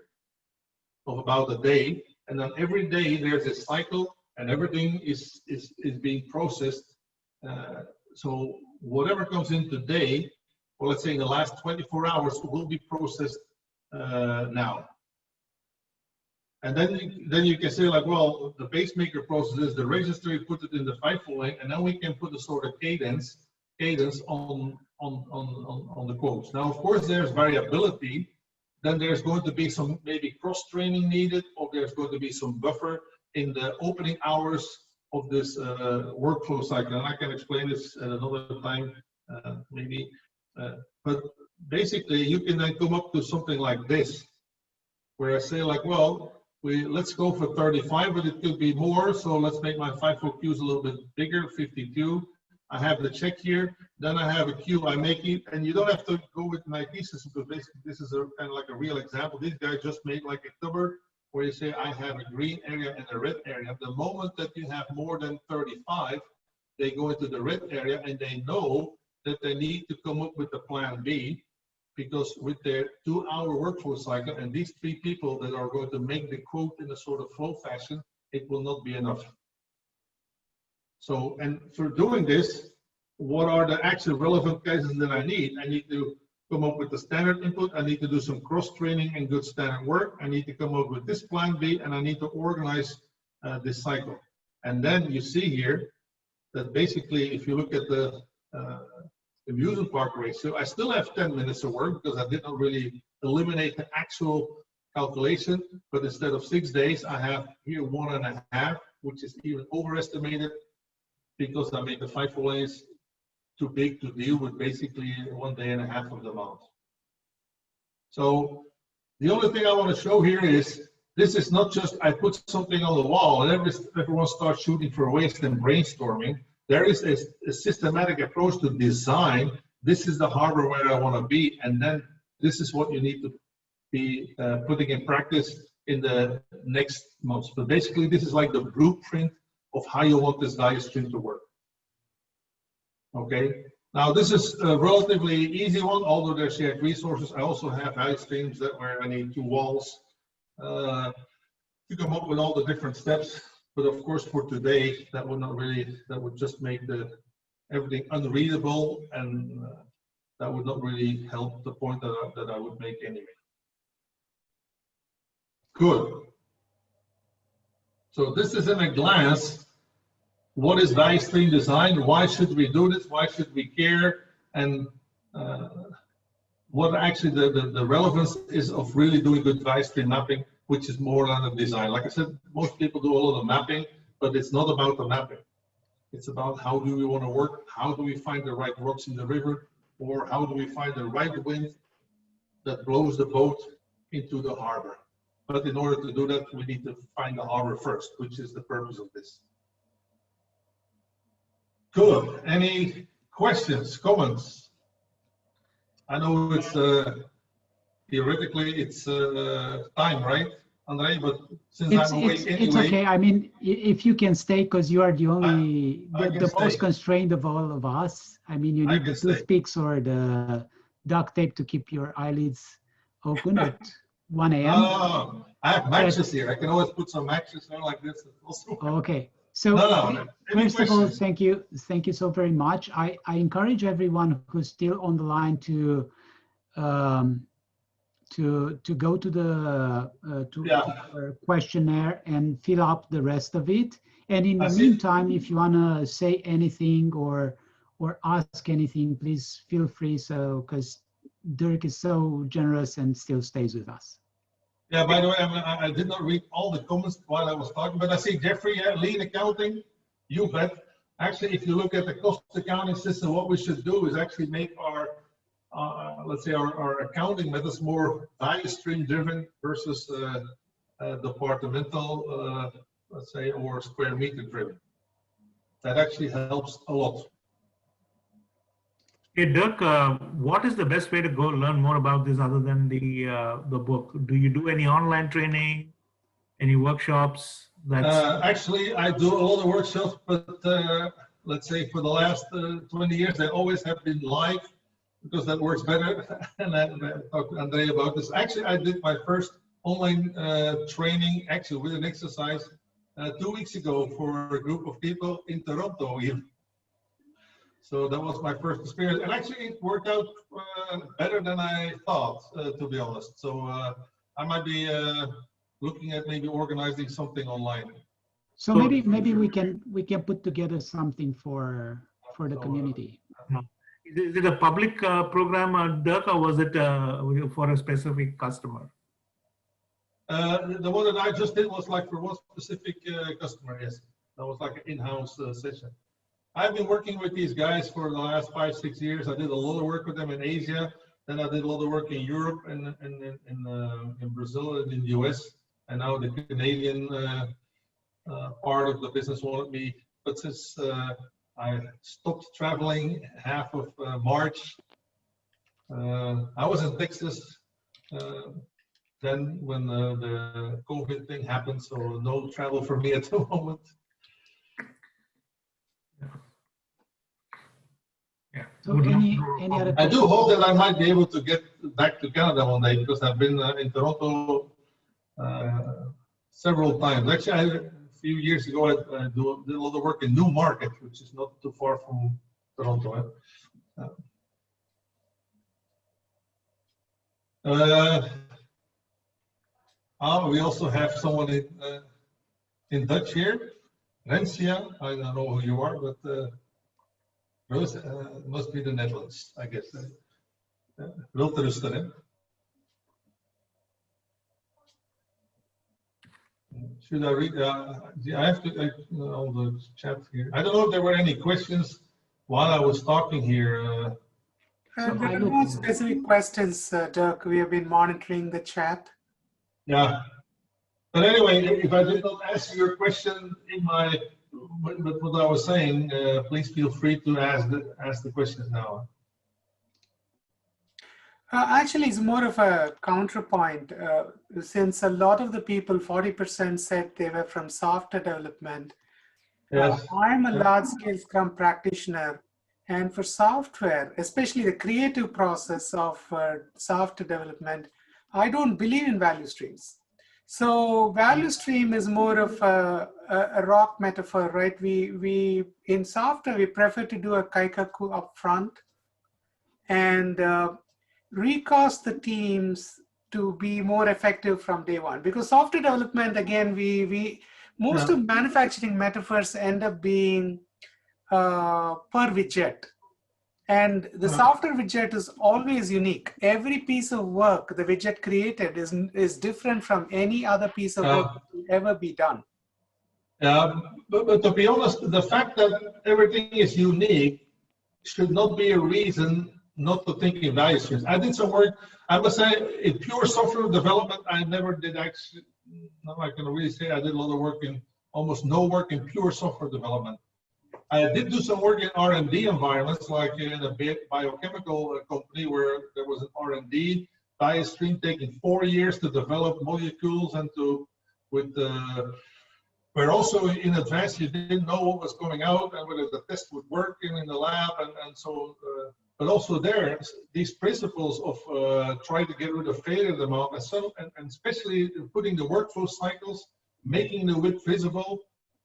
of about a day. And then every day there's a cycle and everything is being processed. So whatever comes in today, well, let's say in the last 24 hours, will be processed now. And then you can say like, well, the pacemaker processes the register, you put it in the FIFO lane, and then we can put a sort of cadence on the quotes. Now, of course, there's variability. Then there's going to be some maybe cross-training needed, or there's going to be some buffer in the opening hours of this workflow cycle. And I can explain this at another time, maybe. But basically, you can then come up to something like this, where I say like, well, let's go for 35, but it could be more. So let's make my FIFO queues a little bit bigger, 52. I have the check here, then I have a queue, I make it, and you don't have to go with my thesis because basically this is kind of like a real example. These guys just made like a cupboard where you say I have a green area and a red area. The moment that you have more than 35, they go into the red area and they know that they need to come up with a plan B, because with their 2-hour workflow cycle and these 3 people that are going to make the quote in a sort of flow fashion, it will not be enough. So, and for doing this, what are the actual relevant cases that I need? I need to come up with the standard input. I need to do some cross-training and good standard work. I need to come up with this plan B, and I need to organize this cycle. And then you see here that basically, if you look at the amusement park ratio, I still have 10 minutes of work because I did not really eliminate the actual calculation, but instead of 6 days, I have here 1.5, which is even overestimated because I made the FIFO lanes too big to deal with basically 1.5 days of the amount. So the only thing I want to show here is, this is not just I put something on the wall and everyone starts shooting for waste and brainstorming. There is a systematic approach to design. This is the harbor where I want to be, and then this is what you need to be putting in practice in the next months. But basically, this is like the blueprint of how you want this value stream to work. Okay. Now this is a relatively easy one, although there's shared resources. I also have value streams where I need 2 walls to come up with all the different steps. But of course, for today, that would just make everything unreadable, and that would not really help the point that I would make anyway. Good. So this is in a glance. What is value stream design? Why should we do this? Why should we care? And what actually the relevance is of really doing good value stream mapping, which is more than a design. Like I said, most people do a lot of mapping, but it's not about the mapping. It's about how do we want to work? How do we find the right rocks in the river? Or how do we find the right wind that blows the boat into the harbor? But in order to do that, we need to find the harbor first, which is the purpose of this. Good. Any questions, comments? I know it's theoretically it's time, right, Andre? But since I'm awake anyway, it's okay. I mean, if you can stay, because you are the only, the most constrained of all of us. I mean, you need the toothpicks or the duct tape to keep your eyelids open at 1 a.m. Oh, I have matches here. I can always put some matches on like this. Also. Okay. So first of all, thank you so very much. I encourage everyone who's still on the line to go to the questionnaire and fill up the rest of it. And in the meantime, if you wanna say anything or ask anything, please feel free. So because Dirk is so generous and still stays with us. Yeah, by the way, I did not read all the comments while I was talking, but I see Jeffrey, lean accounting, you bet. Actually, if you look at the cost accounting system, what we should do is actually make let's say our accounting methods more value stream driven versus departmental, let's say, or square meter driven. That actually helps a lot. Hey, Dirk, what is the best way to go learn more about this other than the book? Do you do any online training, any workshops? Actually, I do a lot of workshops, but let's say for the last 20 years, they always have been live because that works better. And I talked to Andre about this. Actually, I did my first online training, actually with an exercise 2 weeks ago for a group of people in Toronto even. So that was my first experience, and actually it worked out better than I thought, to be honest. So I might be looking at maybe organizing something online. So maybe we can put together something for the community. Is it a public program, Dirk, or was it for a specific customer? The one that I just did was like for one specific customer. Yes, that was like an in-house session. I've been working with these guys for the last 5-6 years. I did a lot of work with them in Asia. Then I did a lot of work in Europe and in Brazil and in the US. And now the Canadian part of the business wanted me. But since I stopped traveling half of March, I was in Texas then when the COVID thing happened. So no travel for me at the moment. So any other I do hope that I might be able to get back to Canada one day because I've been in Toronto several times. Actually, a few years ago, I did a lot of work in Newmarket, which is not too far from Toronto. We also have someone in Dutch here, Rencia. I don't know who you are, but Rose must be the Netherlands, I guess. Wilteruster, hè? Should I read? I have to all the chat here. I don't know if there were any questions while I was talking here. There are no specific questions, Dirk. We have been monitoring the chat. Yeah. But anyway, if I did not answer your question in my what I was saying, please feel free to ask the questions now. Actually, it's more of a counterpoint. Since a lot of the people, 40% said they were from software development. Yes. I'm a large-scale Scrum practitioner, and for software, especially the creative process of software development, I don't believe in value streams. So value stream is more of a rock metaphor, right? We in software, we prefer to do a kaikaku up front and recast the teams to be more effective from day one. Because software development, again, most of manufacturing metaphors end up being per widget. And the software widget is always unique. Every piece of work the widget created is different from any other piece of work that will ever be done. But to be honest, the fact that everything is unique should not be a reason not to think in value streams. I did some work, I must say, in pure software development, I never did actually, now I can really say I did a lot of work in, almost no work in pure software development. I did do some work in R&D environments, like in a biochemical company where there was an R&D value stream taking 4 years to develop molecules and where also in advance you didn't know what was going out and whether the test would work in the lab and so, but also there, these principles of trying to get rid of failure amount and especially putting the workflow cycles, making the WIP visible,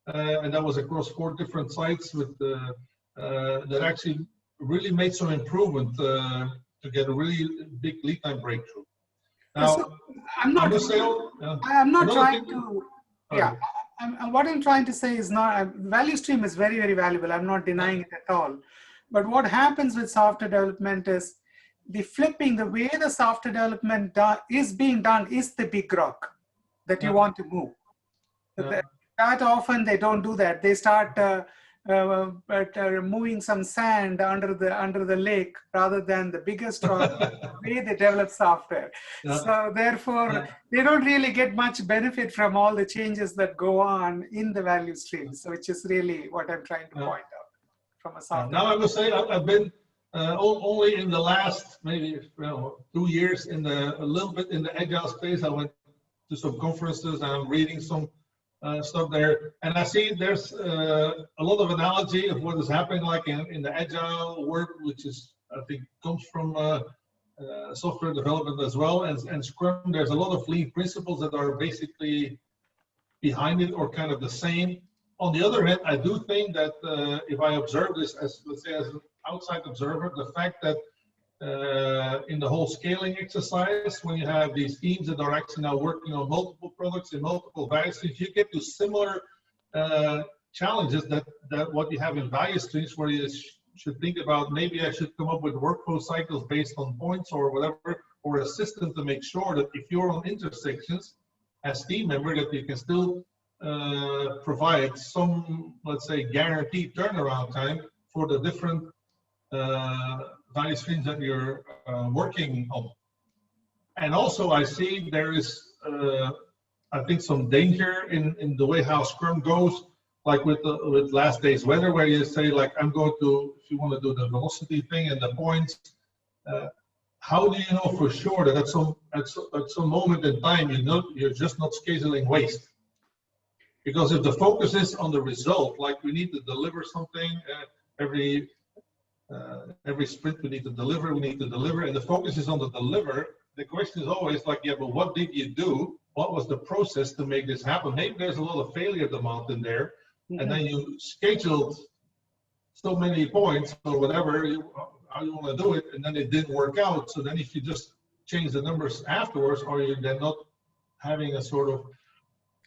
and that was across 4 different sites with that actually really made some improvement to get a really big lead time breakthrough. Now, so I'm not trying to, what I'm trying to say is not, value stream is very, very valuable. I'm not denying it at all. But what happens with software development is the flipping, the way the software development is being done is the big rock that you want to move. That often they don't do that. They start moving some sand under the lake rather than the biggest rock, the way they develop software. Yeah. So therefore, Yeah. they don't really get much benefit from all the changes that go on in the value stream. So which is really what I'm trying to point out from a software. Now I must say I've been only in the last maybe 2 years a little bit in the agile space. I went to some conferences and I'm reading some stuff there, and I see there's a lot of analogy of what is happening like in the agile work, which is I think comes from software development as well, and Scrum. There's a lot of lean principles that are basically behind it or kind of the same. On the other hand, I do think that if I observe this as, let's say, as an outside observer, the fact that in the whole scaling exercise, when you have these teams that are actually now working on multiple products in multiple value streams, you get to similar challenges that what you have in value streams, where you should think about maybe I should come up with workflow cycles based on points or whatever, or a system to make sure that if you're on intersections as team member, that you can still provide some, let's say, guaranteed turnaround time for the different value streams that you're working on. And also I see there is, I think, some danger in the way how Scrum goes, like with last day's weather, where you say, like, I'm going to, if you want to do the velocity thing and the points, how do you know for sure that at some moment in time you're just not scheduling waste? Because if the focus is on the result, like we need to deliver something every sprint, we need to deliver, and the focus is on the deliver, the question is always like, yeah, but what did you do? What was the process to make this happen? Maybe there's a lot of failure demand in there, and then you scheduled so many points or whatever, how you want to do it, and then it didn't work out. So then if you just change the numbers afterwards, are you then not having a sort of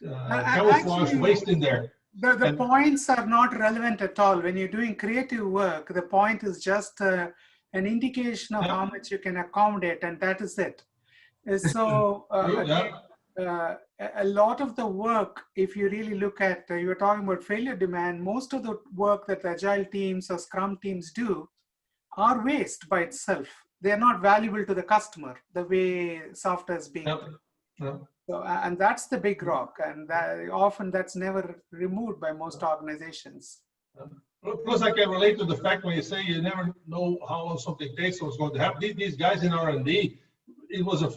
camouflage waste in there? The points are not relevant at all. When you're doing creative work, the point is just an indication of how much you can accommodate, and that is it. So a lot of the work, if you really look at, you were talking about failure demand, most of the work that Agile teams or Scrum teams do are waste by itself. They're not valuable to the customer the way software is being done. So, and that's the big rock, and often that's never removed by most organizations. Plus, I can relate to the fact when you say you never know how long something takes or what's going to happen. These guys in R&D, it was a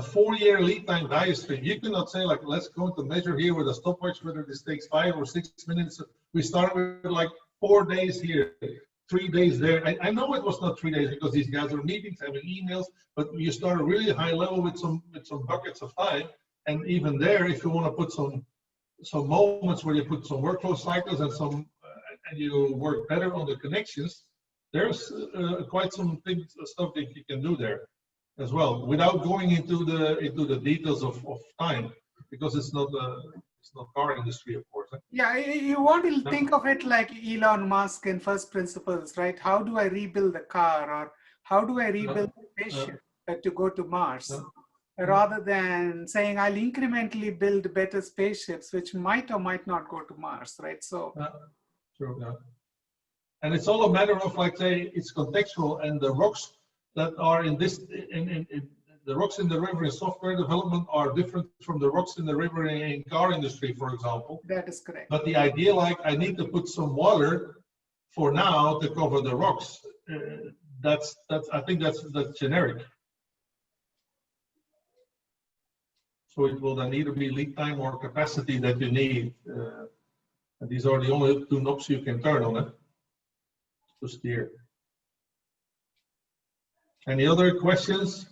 4-year lead time value stream. You cannot say, like, let's go to measure here with a stopwatch whether this takes 5 or 6 minutes. We started with like 4 days here, 3 days there. I know it was not 3 days because these guys are meetings, having emails, but you start a really high level with some buckets of time. And even there, if you want to put some moments where you put some workflow cycles and and you work better on the connections, there's quite some stuff that you can do there as well, without going into the details of time, because it's not car industry, of course. Yeah, you want to think of it like Elon Musk in first principles, right? How do I rebuild the car, or how do I rebuild the spaceship to go to Mars? Rather than saying I'll incrementally build better spaceships, which might or might not go to Mars, right? So, true. And it's all a matter of, like, say, it's contextual, and the rocks that are in this, the rocks in the river in software development are different from the rocks in the river in car industry, for example. That is correct. But the idea, like, I need to put some water for now to cover the rocks. I think that's generic. So it will then either be lead time or capacity that you need. And these are the only 2 knobs you can turn on it to steer. Any other questions?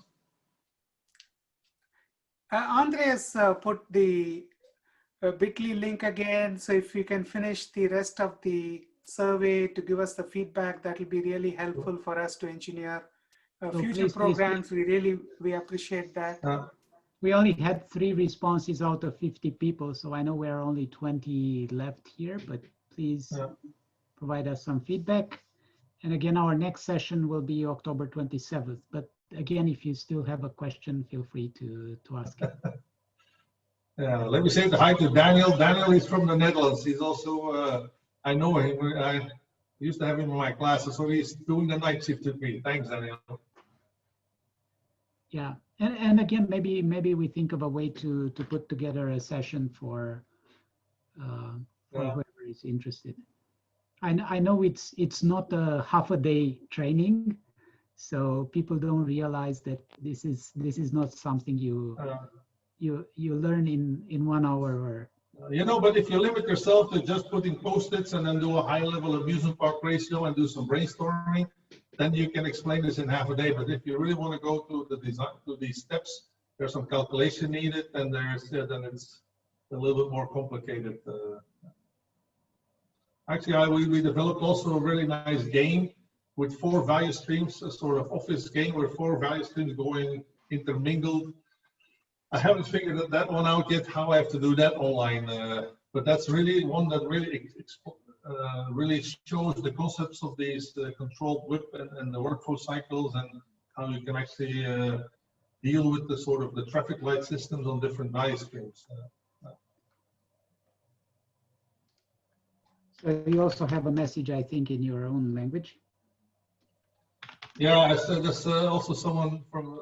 Andreas put the bit.ly link again. So if you can finish the rest of the survey to give us the feedback, that will be really helpful for us to engineer future programs. We appreciate that. We only had 3 responses out of 50 people, so I know we're only 20 left here, but please provide us some feedback. And again, our next session will be October 27th. But again, if you still have a question, feel free to ask it. Let me say hi to Daniel. Daniel is from the Netherlands. He's also I know him. I used to have him in my classes, so he's doing the night shift with me. Thanks, Daniel. Yeah, and again, maybe we think of a way to put together a session for whoever is interested. I know it's not a half a day training, so people don't realize that this is not something you learn in 1 hour or. You know, but if you limit yourself to just putting post-its and then do a high-level amusement park ratio and do some brainstorming, then you can explain this in half a day. But if you really want to go to the design, to these steps, there's some calculation needed, and then it's a little bit more complicated. Actually, we developed also a really nice game with 4 value streams, a sort of office game where 4 value streams going intermingled. I haven't figured that one out yet, how I have to do that online, but that's really one that really shows the concepts of these controlled whip and the workflow cycles, and how you can actually deal with the sort of the traffic light systems on different value streams. So you also have a message, I think, in your own language. Yeah, I said there's also someone from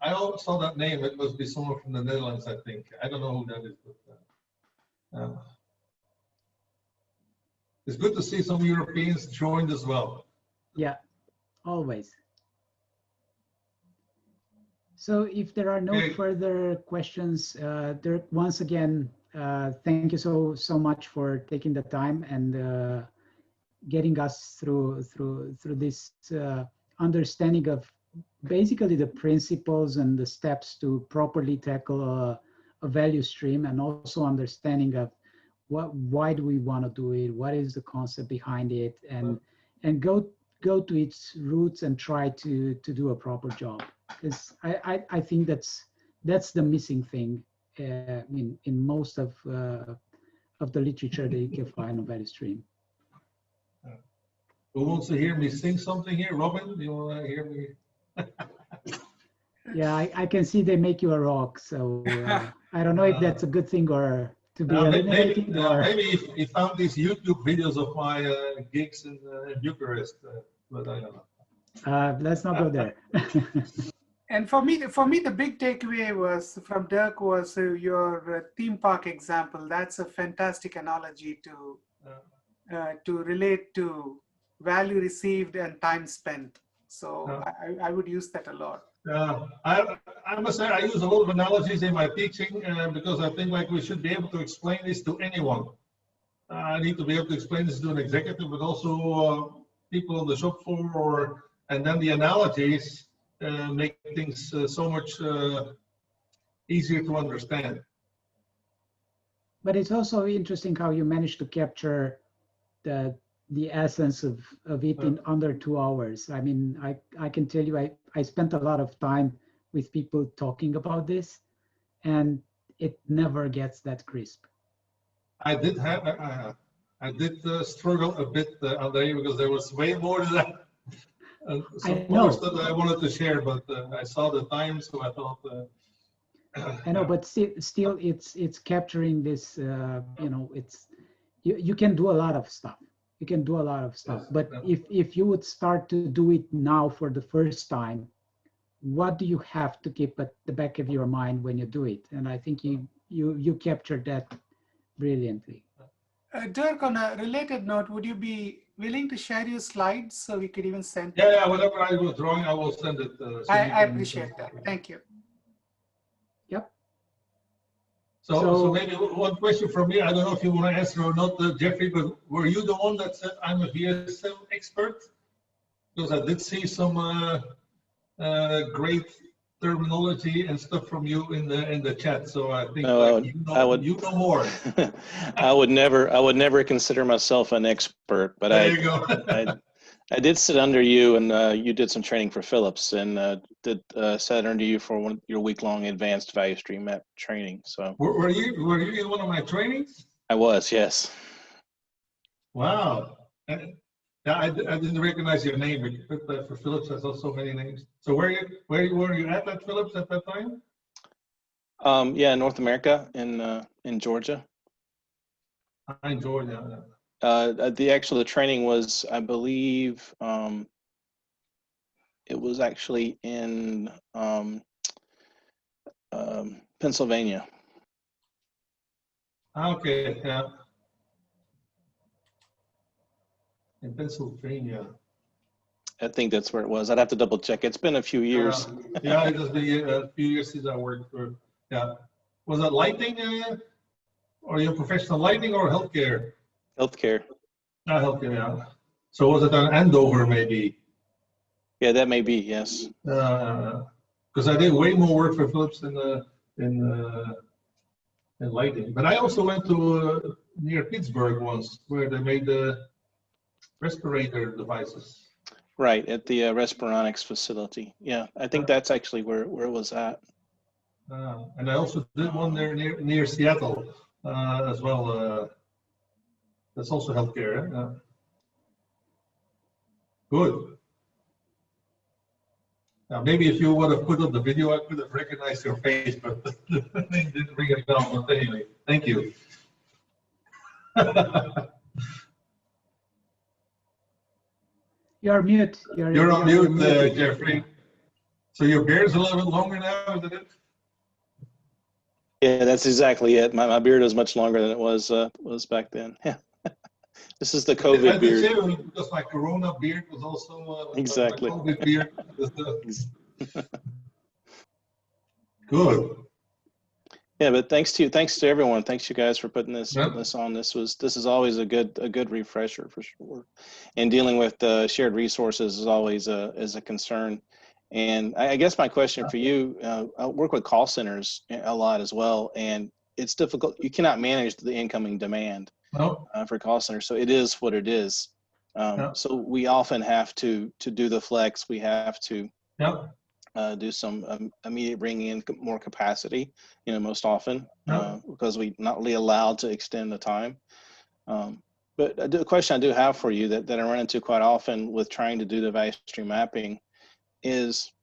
I saw that name. It must be someone from the Netherlands, I think. I don't know who that is, but it's good to see some Europeans joined as well. Yeah, always. So if there are no further questions, Dirk, once again, thank you so much for taking the time and getting us through this understanding of basically the principles and the steps to properly tackle a value stream, and also understanding of why do we want to do it, what is the concept behind it, and go to its roots and try to do a proper job. Because I think that's the missing thing in most of the literature that you can find on value stream. Who wants to hear me sing something here? Robin, do you want to hear me? Yeah, I can see they make you a rock, so I don't know if that's a good thing or to be eliminated. Maybe he found these YouTube videos of my gigs in Bucharest, but I don't know. Let's not go there. And for me, the big takeaway was from Dirk was your theme park example. That's a fantastic analogy to relate to value received and time spent. So I would use that a lot. I must say I use a lot of analogies in my teaching because I think like we should be able to explain this to anyone. I need to be able to explain this to an executive, but also people on the shop floor, and then the analogies make things so much easier to understand. But it's also interesting how you managed to capture the essence of it in under 2 hours. I mean, I can tell you, I spent a lot of time with people talking about this, and it never gets that crisp. I did struggle a bit, Andre, because there was way more than that. Some more stuff that I wanted to share, but I saw the time, so I thought. I know, but still, it's capturing this. It's you can do a lot of stuff. You can do a lot of stuff, but if you would start to do it now for the first time, what do you have to keep at the back of your mind when you do it? And I think you captured that brilliantly. Dirk, on a related note, would you be willing to share your slides so we could even send? Yeah, whatever I was drawing, I will send it. I appreciate that. Thank you. Yep. So maybe one question from me. I don't know if you want to answer or not, Jeffrey, but were you the one that said I'm a VSM expert? Because I did see some great terminology and stuff from you in the chat. So I think you know more. I would never consider myself an expert, but there you go. I did sit under you, and you did some training for Philips, and sat under you for your week-long advanced value stream map training. So were you in one of my trainings? I was, yes. Wow. I didn't recognize your name, but for Philips, I saw so many names. So where were you at Philips at that time? Yeah, North America in Georgia. I enjoyed that. The training was, I believe, it was actually in Pennsylvania. Okay, yeah. In Pennsylvania. I think that's where it was. I'd have to double check. It's been a few years. Yeah, it has been a few years since I worked for. Yeah, was it lighting? Are you a professional lighting or healthcare? Healthcare. Healthcare. Yeah. So was it an Andover maybe? Yeah, that may be, yes. Because I did way more work for Philips in lighting. But I also went to near Pittsburgh once, where they made the respirator devices. Right, at the Respironics facility. Yeah, I think that's actually where it was at. And I also did one there near Seattle as well. That's also healthcare. Good. Now, maybe if you would have put up the video, I could have recognized your face, but it didn't ring a bell. But anyway, thank you. You're mute. You're on mute, Jeffrey. So your beard's a little bit longer now, isn't it? Yeah, that's exactly it. My beard is much longer than it was back then. Yeah. This is the COVID beard. Because my Corona beard was also exactly. My COVID beard. Good. Yeah, but thanks to everyone. Thanks you guys for putting this on. This is always a good refresher for sure. And dealing with shared resources is always a concern. And I guess my question for you, I work with call centers a lot as well, and it's difficult. You cannot manage the incoming demand for call centers, so it is what it is. So we often have to do the flex. We have to do some immediate bringing in more capacity, most often because we're not really allowed to extend the time. But the question I do have for you that I run into quite often with trying to do the value stream mapping is,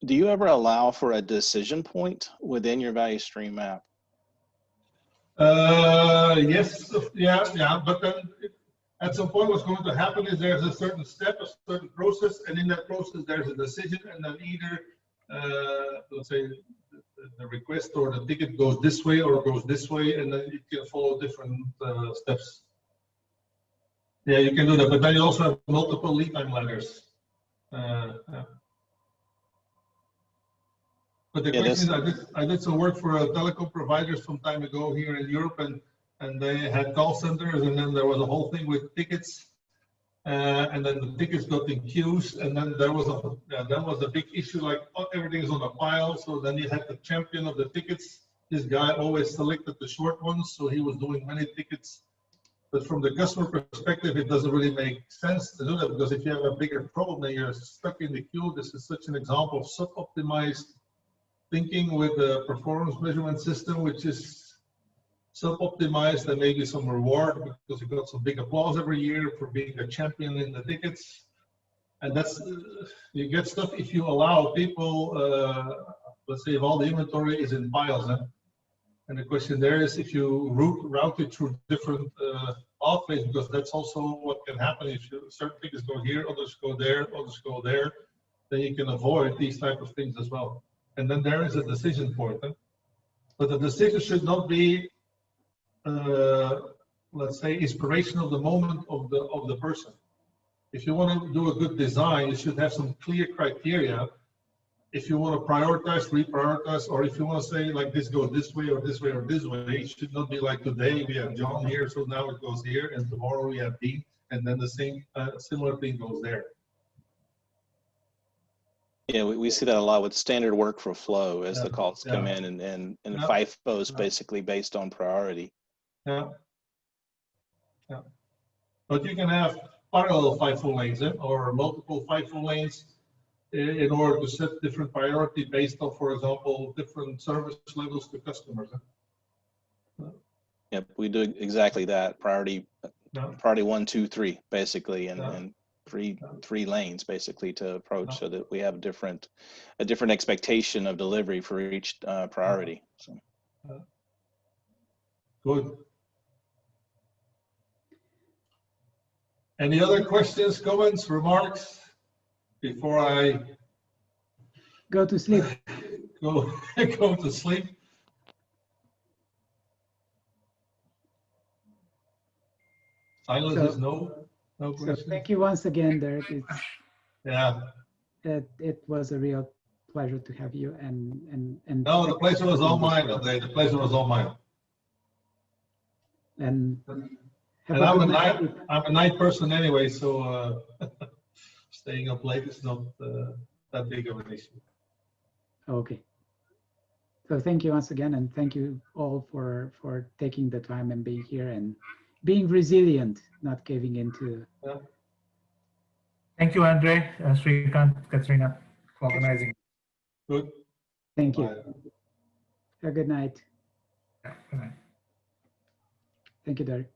do you ever allow for a decision point within your value stream map? Yes, yeah, but then at some point what's going to happen is there's a certain step, a certain process, and in that process there's a decision, and then either let's say the request or the ticket goes this way or goes this way, and then you can follow different steps. Yeah, you can do that, but then you also have multiple lead time ladders. But the question is, I did some work for telecom providers some time ago here in Europe, and they had call centers, and then there was a whole thing with tickets, and then the tickets got in queues, and then there was a big issue, like everything is on a pile. So then you had the champion of the tickets. This guy always selected the short ones, so he was doing many tickets. But from the customer perspective, it doesn't really make sense to do that, because if you have a bigger problem and you're stuck in the queue, this is such an example of sub-optimized thinking with the performance measurement system, which is sub-optimized, and maybe some reward because you got some big applause every year for being a champion in the tickets. And that's, you get stuff if you allow people, let's say if all the inventory is in piles. And the question there is if you route it through different pathways, because that's also what can happen. If certain things go here, others go there, then you can avoid these type of things as well. And then there is a decision point. But the decision should not be, let's say, inspiration of the moment of the person. If you want to do a good design, you should have some clear criteria. If you want to prioritize, reprioritize, or if you want to say like this goes this way or this way or this way, it should not be like today we have John here, so now it goes here, and tomorrow we have Dean, and then the same similar thing goes there. Yeah, we see that a lot with standard workflow flow as the calls come in, and FIFO is basically based on priority. Yeah. But you can have parallel FIFO lanes or multiple FIFO lanes in order to set different priority based on, for example, different service levels to customers. Yep, we do exactly that. Priority 1, 2, 3, basically, and three lanes basically to approach, so that we have a different expectation of delivery for each priority. So. Good. Any other questions, comments, remarks before I Go to sleep. go to sleep? Silence is no. No So questions. thank you once again, Dirk. Yeah. It was a real pleasure to have you, and No, the pleasure was all mine, Andre. The pleasure was all mine. And have And a I'm good a night. night. I'm a night person anyway, so staying up late is not that big of an issue. Okay. So thank you once again, and thank you all for taking the time and being here and being resilient, not giving into. Yeah. Thank you, Andre, Srikanth, Katrina, for organizing. Good. Thank you. Bye. Have a good night. Yeah, good night. Thank you, Dirk.